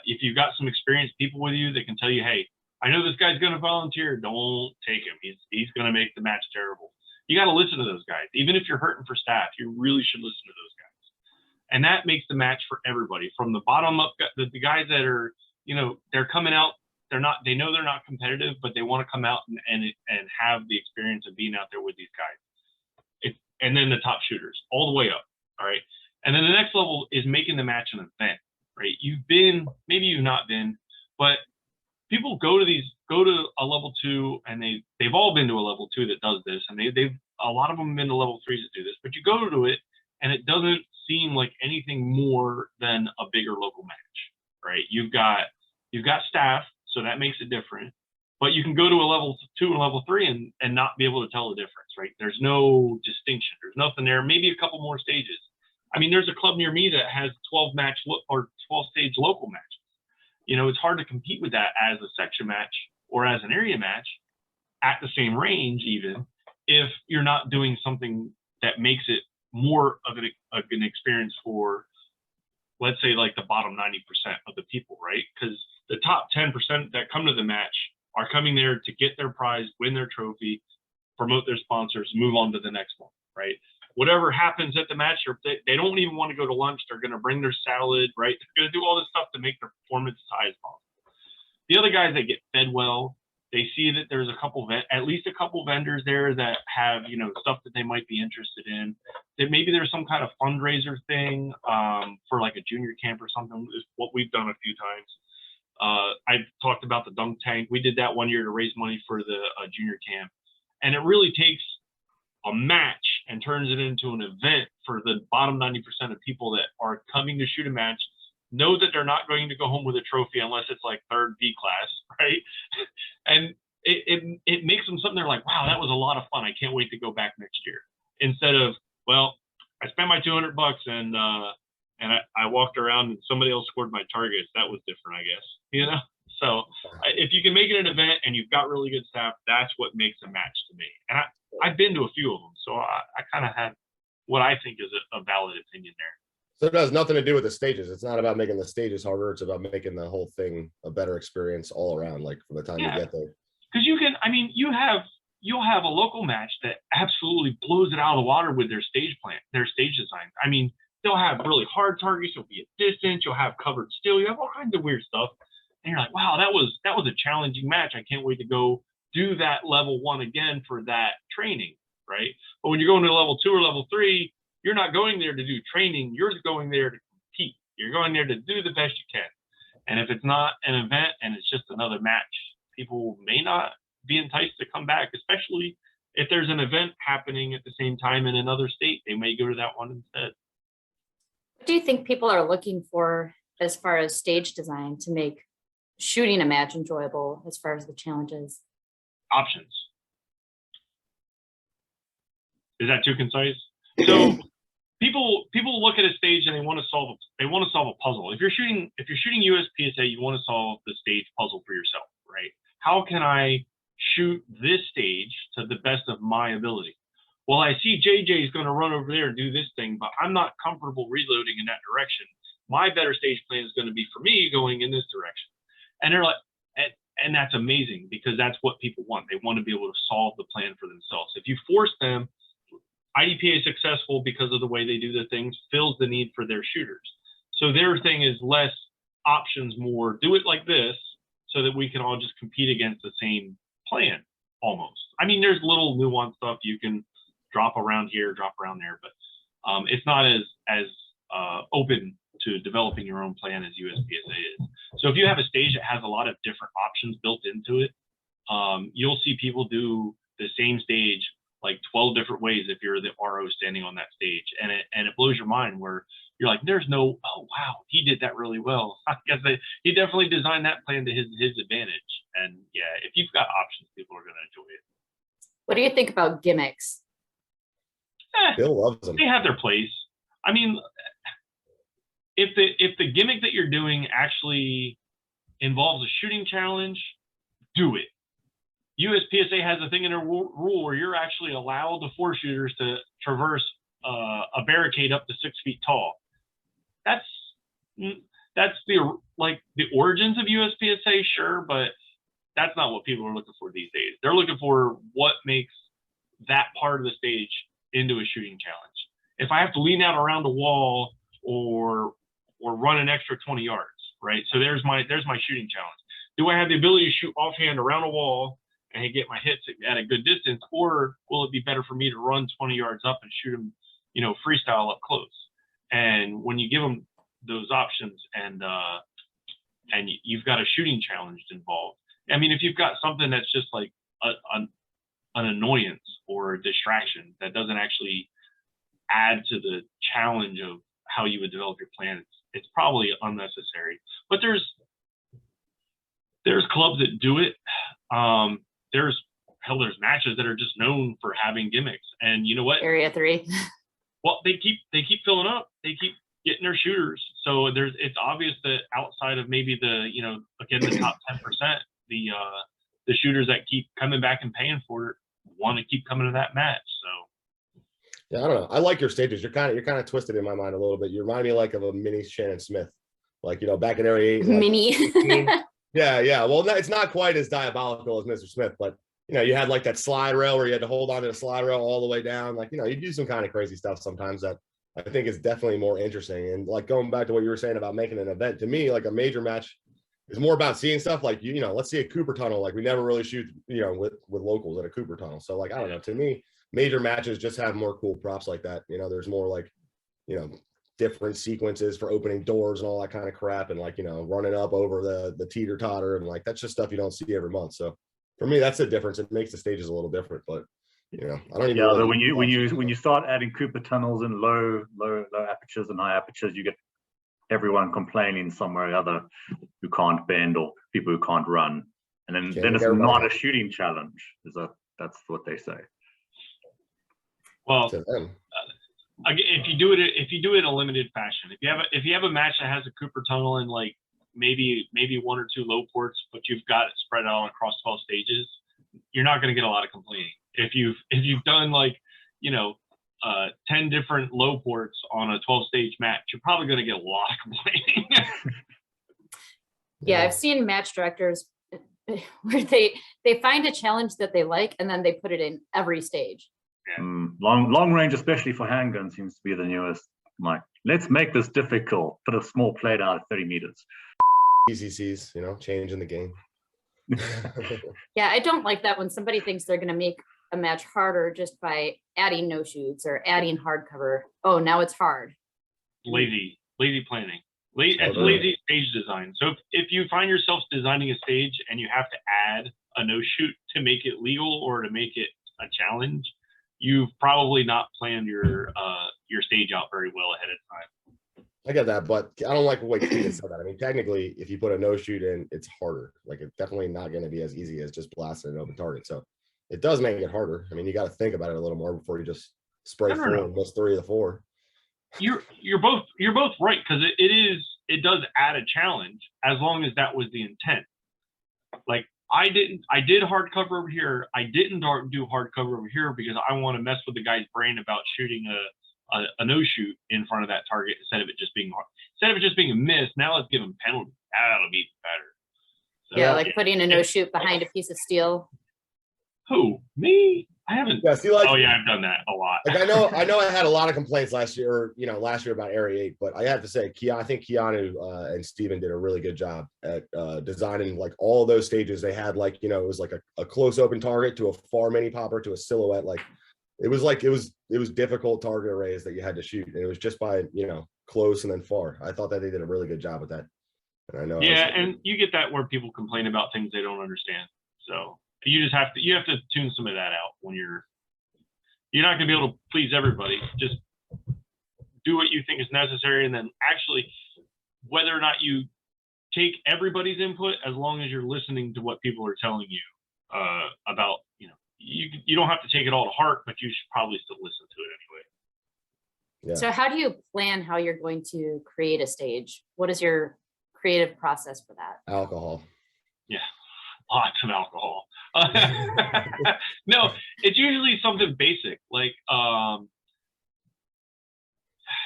if you've got some experienced people with you that can tell you, hey, I know this guy's going to volunteer, don't take him. He's going to make the match terrible. You got to listen to those guys. Even if you're hurting for staff, you really should listen to those guys. And that makes the match for everybody from the bottom up. The guys that are, they're coming out, they know they're not competitive, but they want to come out and have the experience of being out there with these guys. And then the top shooters all the way up. All right. And then the next level is making the match an event, right? Maybe you've not been, but people go to a level 2 and they've all been to a level 2 that does this. And a lot of them have been to level 3s that do this, but you go to it and it doesn't seem like anything more than a bigger local match, right? You've got staff, so that makes it different, but you can go to a level 2 and level 3 and not be able to tell the difference, right? There's no distinction. There's nothing there. Maybe a couple more stages. I mean, there's a club near me that has 12 stage local matches. It's hard to compete with that as a section match or as an area match at the same range, even if you're not doing something that makes it more of an experience for, let's say, like the bottom 90% of the people, right? Because the top 10% that come to the match are coming there to get their prize, win their trophy, promote their sponsors, move on to the next one, right? Whatever happens at the match, they don't even want to go to lunch. They're going to bring their salad, right? They're going to do all this stuff to make their performance as high as possible. The other guys that get fed well, they see that there's at least a couple vendors there that have, stuff that they might be interested in. That maybe there's some kind of fundraiser thing for like a junior camp or something, is what we've done a few times. I've talked about the dunk tank. We did that one year to raise money for the junior camp. And it really takes a match and turns it into an event for the bottom 90% of people that are coming to shoot a match, know that they're not going to go home with a trophy unless it's like third B class, right? And it makes them something they're like, wow, that was a lot of fun. I can't wait to go back next year. Instead of, well, I spent my $200 and I walked around and somebody else scored my targets. That was different, I guess, So if you can make it an event and you've got really good staff, that's what makes a match to me. And I've been to a few of them, so I kind of have what I think is a valid opinion there. So it has nothing to do with the stages. It's not about making the stages harder. It's about making the whole thing a better experience all around, like from the time you get there. Because you'll have a local match that absolutely blows it out of the water with their stage plan, their stage design. I mean, they'll have really hard targets. You'll be at distance. You'll have covered still. You have all kinds of weird stuff. And you're like, wow, that was a challenging match. I can't wait to go do that level 1 again for that training, right? But when you're going to level 2 or level 3, you're not going there to do training. You're going there to compete. You're going there to do the best you can. And if it's not an event and it's just another match, people may not be enticed to come back, especially if there's an event happening at the same time in another state. They may go to that one instead. What do you think people are looking for as far as stage design to make shooting a match enjoyable as far as the challenges? Options. Is that too concise? So people look at a stage and they want to solve a puzzle. If you're shooting Uspsa, you want to solve the stage puzzle for yourself, right? How can I shoot this stage to the best of my ability. Well, I see JJ is going to run over there and do this thing, but I'm not comfortable reloading in that direction. My better stage plan is going to be for me going in this direction. And they're like, and that's amazing because that's what people want. They want to be able to solve the plan for themselves. If you force them, IDPA is successful because of the way they do the things, fills the need for their shooters. So their thing is less options, more do it like this so that we can all just compete against the same plan almost. I mean, there's little nuanced stuff you can drop around here, drop around there, but it's not as open to developing your own plan as USPSA is. So if you have a stage that has a lot of different options built into it, you'll see people do the same stage like 12 different ways if you're the RO standing on that stage, and it blows your mind where you're like, there's no, oh wow, he did that really well. I guess he definitely designed that plan to his advantage. And yeah, if you've got options, people are going to enjoy it. What do you think about gimmicks? Bill loves them. They have their place. I mean, if the gimmick that you're doing actually involves a shooting challenge, do it. USPSA has a thing in their rule where you're actually allowed the 4 shooters to traverse a barricade up to 6 feet tall. That's the origins of USPSA, sure, but that's not what people are looking for these days. They're looking for what makes that part of the stage into a shooting challenge. If I have to lean out around the wall or run an extra 20 yards, right? So there's my shooting challenge. Do I have the ability to shoot offhand around a wall and get my hits at a good distance, or will it be better for me to run 20 yards up and shoot them, freestyle up close? And when you give them those options and you've got a shooting challenge involved, I mean, if you've got something that's just like an annoyance or a distraction that doesn't actually add to the challenge of how you would develop your plan, it's probably unnecessary. But there's clubs that do it. There's matches that are just known for having gimmicks, and you know what? Area 3. Well, they keep filling up. They keep getting their shooters. So it's obvious that outside of maybe the top 10%, the shooters that keep coming back and paying for it want to keep coming to that match. So yeah, I don't know. I like your stages. You're kind of twisted in my mind a little bit. You remind me like of a mini Shannon Smith, like back in area 8. Like, Mini. Yeah. Well, it's not quite as diabolical as Mr. Smith, but you had like that slide rail where you had to hold on to the slide rail all the way down. Like, you do some kind of crazy stuff sometimes that I think is definitely more interesting. And like going back to what you were saying about making an event, to me, like a major match is more about seeing stuff like, let's see a Cooper tunnel. Like we never really shoot, with locals at a Cooper tunnel. So like, I don't know, to me, major matches just have more cool props like that. There's more like, different sequences for opening doors and all that kind of crap. And like, running up over the teeter totter. And like, that's just stuff you don't see every month. So for me, that's the difference. It makes the stages a little different, but I don't even know. When you start adding Cooper tunnels and low apertures and high apertures, you get everyone complaining somewhere or other who can't bend or people who can't run. And then it's not a shooting challenge. That's what they say. Well, if you do it in a limited fashion, if you have a match that has a Cooper tunnel and like maybe 1 or 2 low ports, but you've got it spread out across 12 stages, you're not going to get a lot of complaining. If you've done like 10 different low ports on a 12 stage match, you're probably going to get a lot of complaining. Yeah, I've seen match directors where they find a challenge that they like and then they put it in every stage. Yeah. Long range, especially for handguns, seems to be the newest. Like, let's make this difficult. Put a small plate out at 30 meters. ECCs, changing the game. Yeah, I don't like that when somebody thinks they're going to make a match harder just by adding no shoots or adding hardcover. Oh, now it's hard. Lazy planning. It's lazy stage design. So if you find yourself designing a stage and you have to add a no shoot to make it legal or to make it a challenge, you've probably not planned your stage out very well ahead of time. I get that, but I don't like the way Keegan said that. I mean, technically, if you put a no shoot in, it's harder. Like, it's definitely not going to be as easy as just blasting an open target. So it does make it harder. I mean, you got to think about it a little more before you just spray through and miss 3 of the 4. You're both right, because it does add a challenge as long as that was the intent. Like, I did hardcover over here. I didn't do hardcover over here because I want to mess with the guy's brain about shooting a no shoot in front of that target instead of it just being a miss. Now let's give him penalty. That'll be better. So, Yeah, like putting a no shoot behind a piece of steel. who, me? I haven't. Yeah, see, like, Oh yeah, I've done that a lot. like I know I had a lot of complaints last year, about Area 8, but I have to say, I think Keanu and Steven did a really good job at designing like all those stages. They had like, it was like a close open target to a far mini popper to a silhouette. It was difficult target arrays that you had to shoot. And it was just by, close and then far. I thought that they did a really good job with that. And I know. Yeah, and you get that where people complain about things they don't understand. So you just have to tune some of that out when you're not going to be able to please everybody. Just do what you think is necessary, and then actually, whether or not you take everybody's input, as long as you're listening to what people are telling you about, you don't have to take it all to heart, but you should probably still listen to it anyway. Yeah. So how do you plan how you're going to create a stage? What is your creative process for that? Alcohol. Yeah, lots of alcohol. No, it's usually something basic, like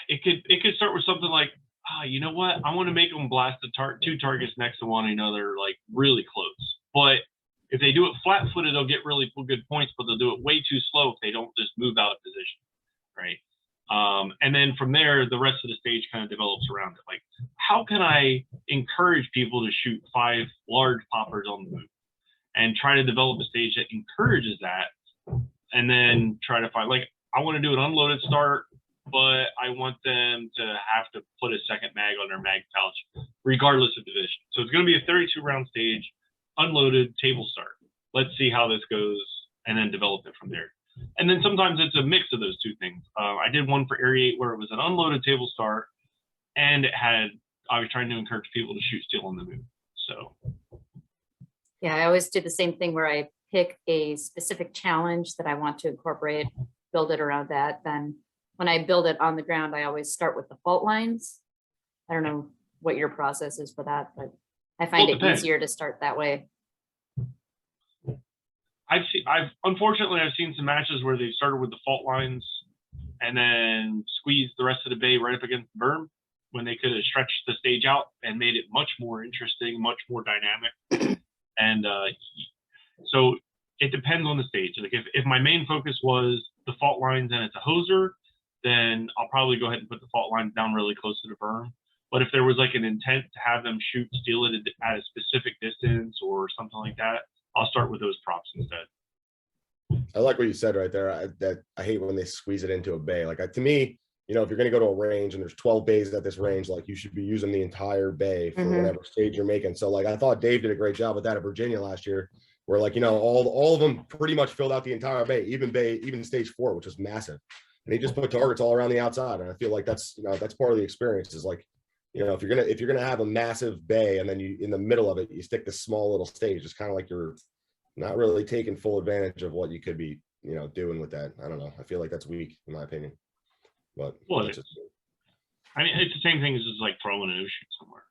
it could start with something like, you know what, I want to make them blast two targets next to one another, like really close. But if they do it flat-footed, they'll get really good points, but they'll do it way too slow if they don't just move out of position, right? And then from there, the rest of the stage kind of develops around it. Like, how can I encourage people to shoot 5 large poppers on the move? And try to develop a stage that encourages that, and then try to find, like, I want to do an unloaded start, but I want them to have to put a second mag on their mag pouch, regardless of division. So it's going to be a 32 round stage, unloaded table start. Let's see how this goes, and then develop it from there. And then sometimes it's a mix of those two things. I did one for Area 8 where it was an unloaded table start, and I was trying to encourage people to shoot steel on the move. So. Yeah, I always do the same thing where I pick a specific challenge that I want to incorporate, build it around that. Then when I build it on the ground, I always start with the fault lines. I don't know what your process is for that, but I find it easier to start that way. Unfortunately, I've seen some matches where they started with the fault lines and then squeezed the rest of the bay right up against the berm, when they could have stretched the stage out and made it much more interesting, much more dynamic. And so it depends on the stage. Like if my main focus was the fault lines and it's a hoser, then I'll probably go ahead and put the fault lines down really close to the berm. But if there was like an intent to have them shoot steel at a specific distance or something like that, I'll start with those props instead. I like what you said right there. I hate when they squeeze it into a bay. Like to me, if you're going to go to a range and there's 12 bays at this range, like you should be using the entire bay for whatever stage you're making. So like I thought Dave did a great job with that at Virginia last year, where like, all of them pretty much filled out the entire bay, even stage 4, which was massive. And he just put targets all around the outside. And I feel like that's part of the experience is like, if you're gonna have a massive bay and then you in the middle of it, you stick this small little stage, it's kind of like you're not really taking full advantage of what you could be, doing with that. I don't know. I feel like that's weak in my opinion. But it's the same thing as just like throwing an O-shoot somewhere.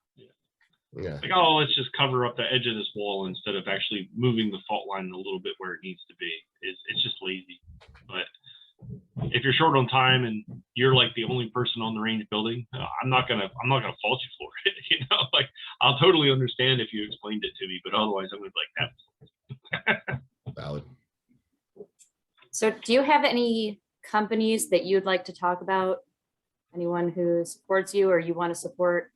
Yeah. Like, oh, let's just cover up the edge of this wall instead of actually moving the fault line a little bit where it needs to be. It's just lazy. But if you're short on time and you're like the only person on the range building, I'm not gonna fault you for it. Like I'll totally understand if you explained it to me, but otherwise I'm gonna be like that. Valid. So do you have any companies that you'd like to talk about? Anyone who supports you or you want to support?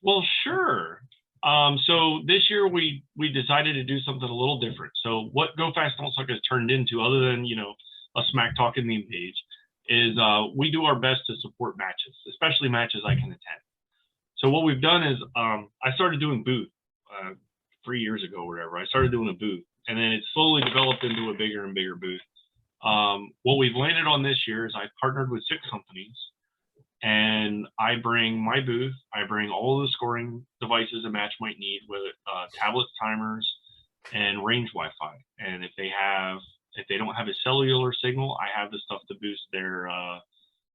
Well, sure. So this year we decided to do something a little different. So what Go Fast Don't Suck has turned into, other than a smack talking meme page, is we do our best to support matches, especially matches I can attend. So what we've done is I started doing booth 3 years ago or whatever. I started doing a booth, and then it slowly developed into a bigger and bigger booth. What we've landed on this year is I've partnered with 6 companies, and I bring my booth. I bring all the scoring devices a match might need, with tablets, timers, and range Wi-Fi. And if they don't have a cellular signal, I have the stuff to boost their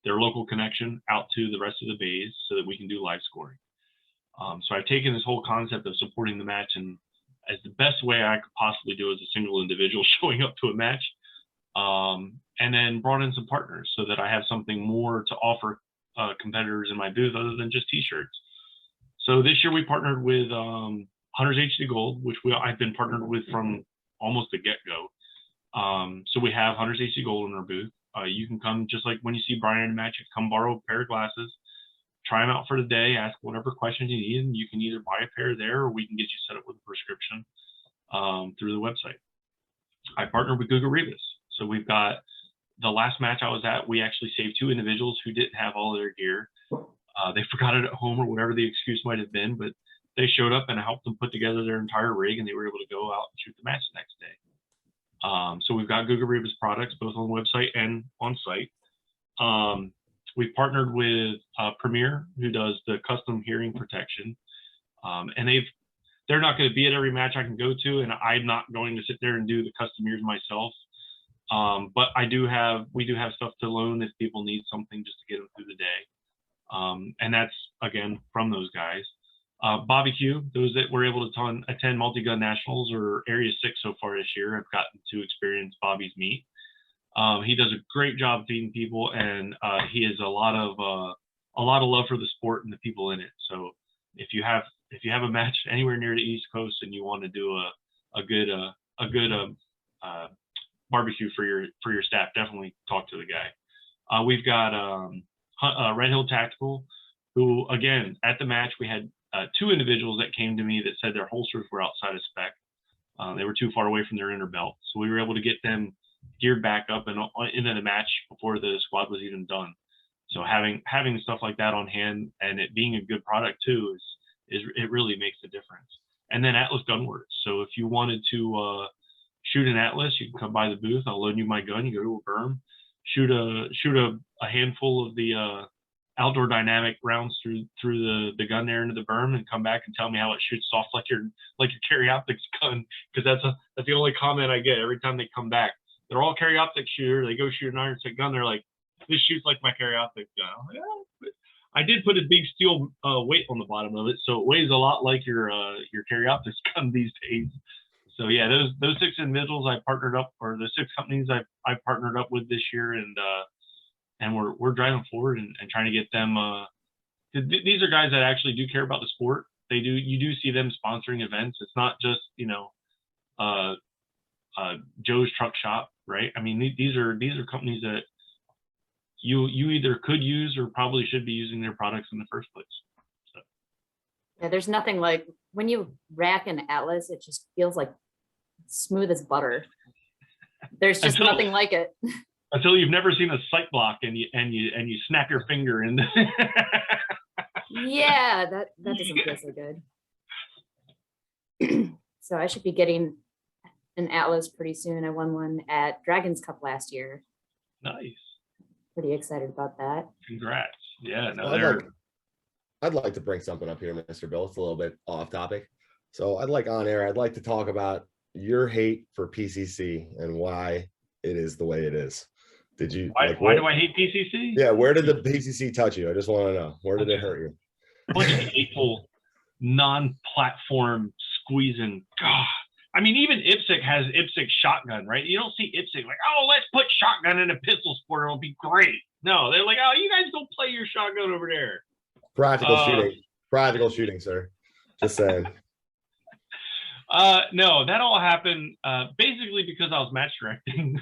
local connection out to the rest of the bays so that we can do live scoring. So I've taken this whole concept of supporting the match and as the best way I could possibly do as a single individual showing up to a match. And then brought in some partners so that I have something more to offer competitors in my booth other than just t-shirts. So this year we partnered with Hunters HD Gold, which I've been partnered with from almost the get-go. So we have Hunters HD Gold in our booth. You can come, just like when you see Brian in a match, you can come borrow a pair of glasses, try them out for the day, ask whatever questions you need, and you can either buy a pair there or we can get you set up with a prescription through the website. I partnered with Guga Rivas. So we've got the last match I was at, we actually saved 2 individuals who didn't have all of their gear. They forgot it at home or whatever the excuse might have been, but they showed up and I helped them put together their entire rig and they were able to go out and shoot the match the next day. So we've got Guga Rivas products both on the website and on site. We've partnered with Premier, who does the custom hearing protection. And they're not going to be at every match I can go to, and I'm not going to sit there and do the custom ears myself. But we do have stuff to loan if people need something just to get them through the day. And that's, again, from those guys. Bobby Q, those that were able to attend multi-gun nationals or Area 6 so far this year have gotten to experience Bobby's meat. He does a great job feeding people, and he has a lot of love for the sport and the people in it. So if you have a match anywhere near the East Coast and you want to do a good barbecue for your staff, definitely talk to the guy. We've got Red Hill Tactical, who, again, at the match we had 2 individuals that came to me that said their holsters were outside of spec. They were too far away from their inner belt, so we were able to get them geared back up and into the match before the squad was even done. So having stuff like that on hand and it being a good product too is it really makes a difference. And then Atlas Gunworks. So if you wanted to shoot an Atlas, you can come by the booth. I'll loan you my gun. You go to a berm, shoot a handful of the outdoor dynamic rounds through the gun there into the berm, and come back and tell me how it shoots soft like your carry optics gun, because that's the only comment I get every time they come back. They're all carry optic shooter. They go shoot an iron sight gun. They're like, this shoots like my carry optic gun. I'm like, oh, but I did put a big steel weight on the bottom of it, so it weighs a lot like your carry optics gun these days. So yeah, those 6 individuals I partnered up, or the 6 companies I partnered up with this year, and we're driving forward and trying to get them. These are guys that actually do care about the sport. You do see them sponsoring events. It's not just Joe's Truck Shop, right? I mean, these are companies that you either could use or probably should be using their products in the first place. So. Yeah, there's nothing like when you rack an Atlas, it just feels like smooth as butter. There's just nothing like it. Until you've never seen a sight block and you snap your finger and yeah, that doesn't feel so good. So I should be getting an Atlas pretty soon. I won one at Dragon's Cup last year. Nice. Pretty excited about that. Congrats. Yeah, no, Well, I'd like to bring something up here, Mr. Bill. It's a little bit off topic. So I'd like to talk about your hate for PCC and why it is the way it is. Did you? Why do I hate PCC? Yeah, where did the PCC touch you? I just want to know. Where did it hurt you? Bunch of hateful, non-platform squeezing. God. I mean, even Ipsic has Ipsic shotgun, right? You don't see Ipsic like, oh, let's put shotgun in a pistol sport. It'll be great. No, they're like, oh, you guys don't play your shotgun over there. Practical shooting, sir. Just saying. No, that all happened basically because I was match directing.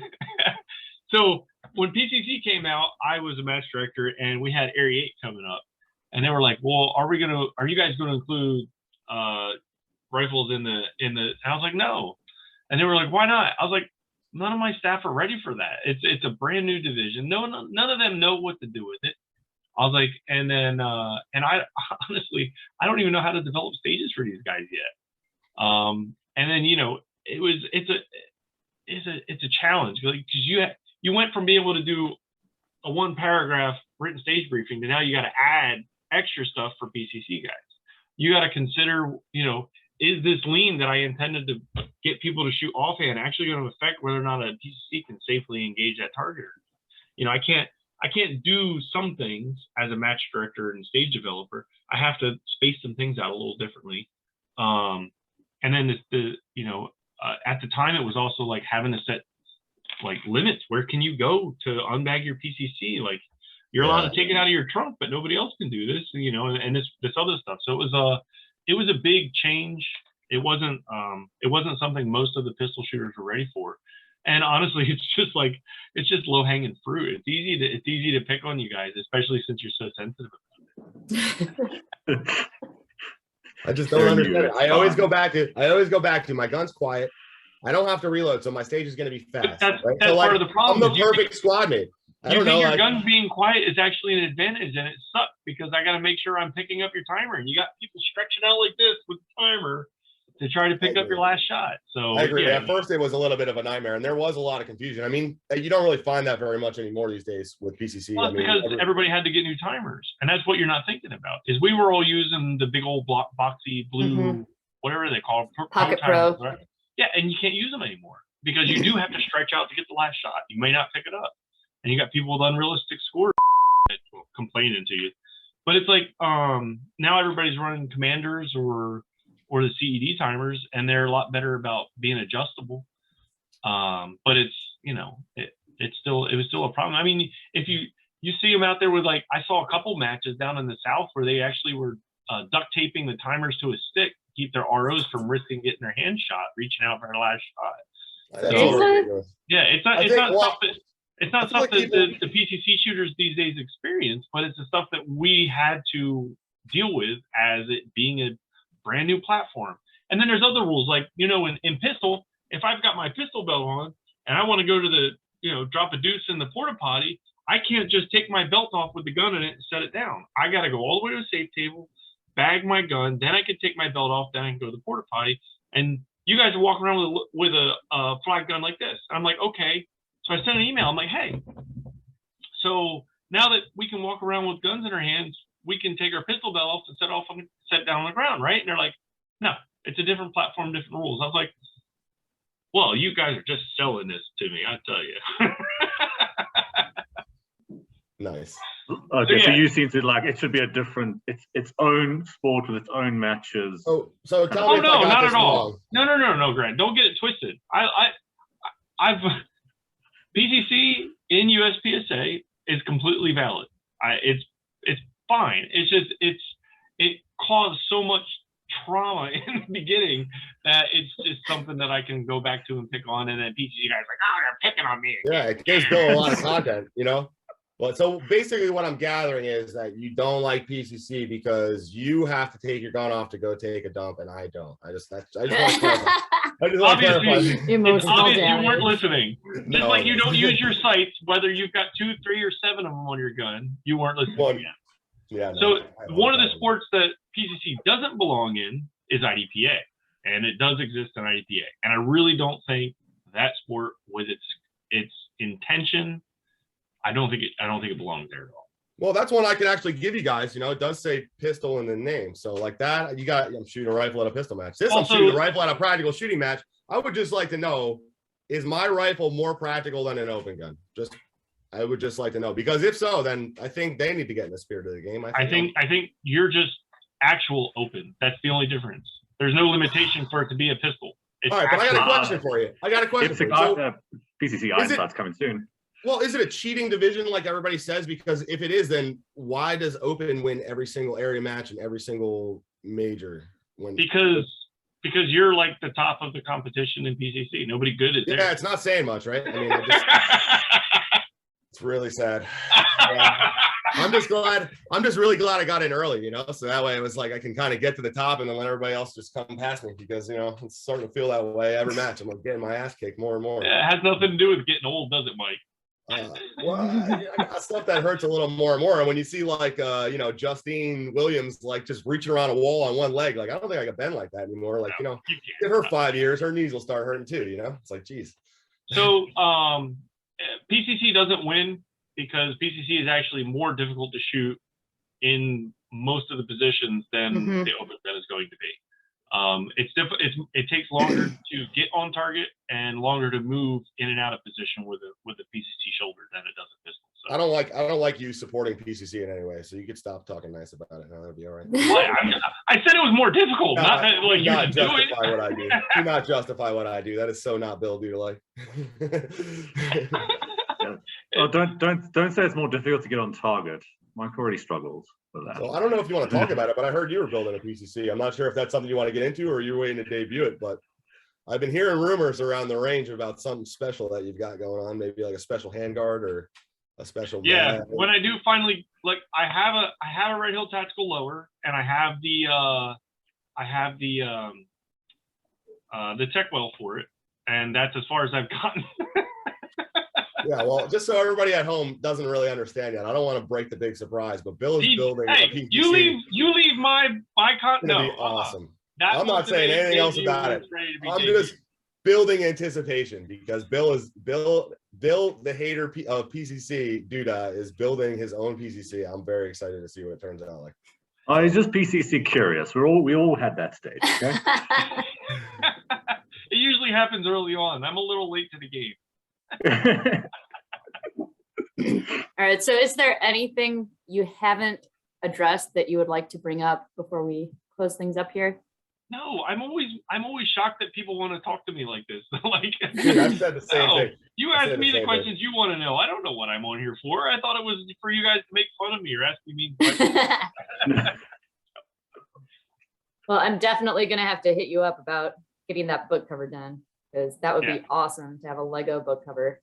So when PCC came out, I was a match director, and we had Area 8 coming up, and they were like, "Well, are you guys going to include rifles in the?" And I was like, "No," and they were like, "Why not?" I was like, "None of my staff are ready for that. It's a brand new division. None of them know what to do with it." I was like, and then and I honestly, I don't even know how to develop stages for these guys yet. And then it's a challenge because you went from being able to do a 1-paragraph written stage briefing to now you got to add extra stuff for PCC guys. You got to consider, is this lean that I intended to get people to shoot offhand actually going to affect whether or not a PCC can safely engage that targeter? I can't do some things as a match director and stage developer. I have to space some things out a little differently. And then time, it was also like having to set like limits. Where can you go to unbag your PCC? Like you're allowed to take it out of your trunk, but nobody else can do this, you know, and this other stuff. So it was a big change. It wasn't something most of the pistol shooters were ready for. And honestly, it's just low hanging fruit. It's easy to pick on you guys, especially since you're so sensitive about it. I just don't understand it. I always go back to my gun's quiet. I don't have to reload, so my stage is going to be fast. That's so like, part of the problem. I'm the perfect squad mate. I don't know. Your gun's being quiet is actually an advantage, and it sucks because I got to make sure I'm picking up your timer, and you got people stretching out like this with the timer to try to pick up your last shot. So I agree. At first, it was a little bit of a nightmare, and there was a lot of confusion. I mean, you don't really find that very much anymore these days with PCC. Well, because everybody had to get new timers, and that's what you're not thinking about. Is we were all using the big old boxy blue, whatever they call it, Pocket Pro. Right? Yeah, and you can't use them anymore because you do have to stretch out to get the last shot. You may not pick it up, and you got people with unrealistic scores complaining to you. But it's like now everybody's running commanders or the CED timers, and they're a lot better about being adjustable. But it's, you know, it was still a problem. I mean, if you see them out there with, like, I saw a couple matches down in the South where they actually were duct taping the timers to a stick to keep their ROs from risking getting their hand shot, reaching out for their last shot. So, yeah, it's not stuff that the PCC shooters these days experience, but it's the stuff that we had to deal with as it being a brand new platform. And then there's other rules, like, you know, in pistol, if I've got my pistol belt on and I want to go to the, you know, drop a deuce in the porta potty, I can't just take my belt off with the gun in it and set it down. I got to go all the way to the safe table, bag my gun, then I can take my belt off, then I can go to the porta potty. And you guys are walking around with a flag gun like this. I'm like, okay. So I sent an email. I'm like, hey, so now that we can walk around with guns in our hands, we can take our pistol belt off and set down on the ground, right? And they're like, no, it's a different platform, different rules. I was like, well, you guys are just selling this to me, I tell you. Nice. Okay, so you seem to like it should be a different, its own sport with its own matches. So tell me. No, not at all. No, Grant, don't get it twisted. I've PCC in USPSA is completely valid. It's fine. It's just it caused so much trauma in the beginning that it's just something that I can go back to and pick on, and then PCC guys like, oh, they're picking on me. Yeah, it gives Bill a lot of content, you know. But so basically, what I'm gathering is that you don't like PCC because you have to take your gun off to go take a dump, and I don't. I just want to clarify. Obviously, it's obvious damage. you weren't listening. Just No. like you don't use your sights, whether you've got 2, 3, or 7 of them on your gun, you weren't listening. Yeah. So one of the sports that PCC doesn't belong in is IDPA, and it does exist in IDPA. And I really don't think that sport, with its intention, I don't think it belongs there at all. Well, that's one I can actually give you guys. You know, it does say pistol in the name, so like that, I'm shooting a rifle at a pistol match. I'm shooting a rifle at a practical shooting match. I would just like to know, is my rifle more practical than an open gun? I would just like to know, because if so, then I think they need to get in the spirit of the game. I think you're just actual open. That's the only difference. There's no limitation for it to be a pistol. All right, but I got a question for you. PCC Idpa's coming soon. Well, is it a cheating division like everybody says? Because if it is, then why does open win every single area match and every single major? Because you're like the top of the competition in PCC. Nobody good is there. Yeah, it's not saying much, right? I mean, it's really sad. I'm just really glad I got in early, you know, so that way it was like I can kind of get to the top and then let everybody else just come past me, because, you know, it's starting to feel that way every match. I'm like getting my ass kicked more and more. Yeah, it has nothing to do with getting old, does it, Mike? Well, I got stuff that hurts a little more and more. And when you see like, you know, Justine Williams, like just reaching around a wall on one leg, like, I don't think I can bend like that anymore. Like, you know, give her 5 years, her knees will start hurting too, you know? It's like, geez. So PCC doesn't win because PCC is actually more difficult to shoot in most of the positions than the open gun is going to be. It takes longer to get on target and longer to move in and out of position with a PCC shoulder than it does a pistol. So. I don't like you supporting PCC in any way, so you could stop talking nice about it. No, that'd be all right. What? I said it was more difficult, not that like do you not should do it. justify what I do. Do not justify what I do. That is so not Bill Duda like. Oh, don't say it's more difficult to get on target. Mike already struggles with that. So I don't know if you want to talk about it, but I heard you were building a PCC. I'm not sure if that's something you want to get into or you're waiting to debut it, but I've been hearing rumors around the range about something special that you've got going on, maybe like a special handguard or a special. Yeah, bag. when I do finally, like I have a Red Hill tactical lower, and I have the tech well for it, and that's as far as I've gotten. Yeah, well, just so everybody at home doesn't really understand yet, I don't want to break the big surprise, but Bill is building a Hey, PCC. you leave my It's gonna no. be awesome. That I'm not saying anything else about it. I'm just building anticipation because Bill, the hater of PCC, Duda, is building his own PCC. I'm very excited to see what it turns out like. Oh, he's just PCC curious. We all had that stage. Okay? It usually happens early on. I'm a little late to the game. All right. So is there anything you haven't addressed that you would like to bring up before we close things up here? No, I'm always shocked that people want to talk to me like this. Like, Dude, I've said the same no, thing. you ask me the questions you want to know. I don't know what I'm on here for. I thought it was for you guys to make fun of me or asking me questions. Well, I'm definitely going to have to hit you up about getting that book cover done because that would be awesome to have a Lego book cover.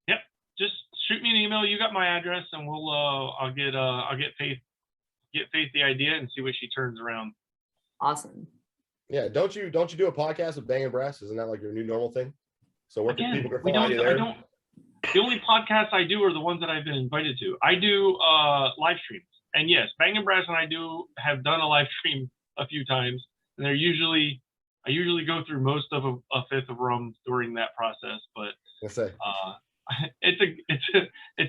Yep. Just shoot me an email. You got my address, and we'll I'll get Faith the idea and see what she turns around. Awesome. Yeah, don't you do a podcast with Bang and Brass? Isn't that like your new normal thing? So where can people we find you there? The only podcasts I do are the ones that I've been invited to. I do live streams, and yes, Bang and Brass and I have done a live stream a few times, and I usually go through most of a fifth of rum during that process, but it's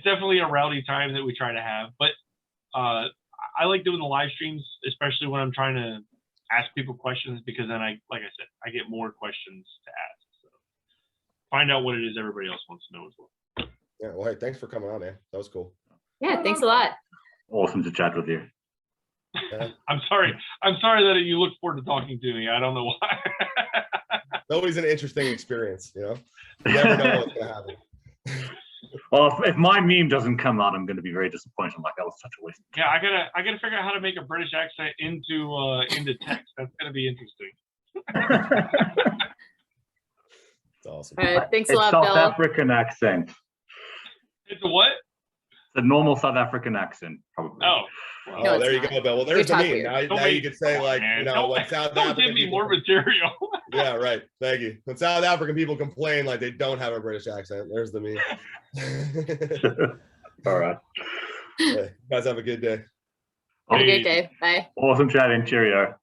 definitely a rowdy time that we try to have. But I like doing the live streams, especially when I'm trying to ask people questions, because then I get more questions to ask. So find out what it is everybody else wants to know as well. Yeah, well, hey, thanks for coming on, man. That was cool. Yeah, thanks a lot. Awesome to chat with you. Yeah. I'm sorry that you look forward to talking to me. I don't know why. It's always an interesting experience, you know. You never know what's gonna happen. Well, if my meme doesn't come out, I'm going to be very disappointed. I'm like, that was such a waste. Yeah, I gotta figure out how to make a British accent into text. That's gonna be interesting. It's awesome. All right, thanks a It's lot, South Bill. African accent. It's a what? It's a normal South African accent, probably. Oh. Oh, No, it's there you not. go, Bill. Well, there's the talk meme. weird. Now you could say, like, you know, when South Don't African give me people, more material. yeah, right. Thank you. When South African people complain like they don't have a British accent, there's the meme. All right. Hey, guys, have a good day. Have a great day. Bye. Awesome chatting. Cheerio.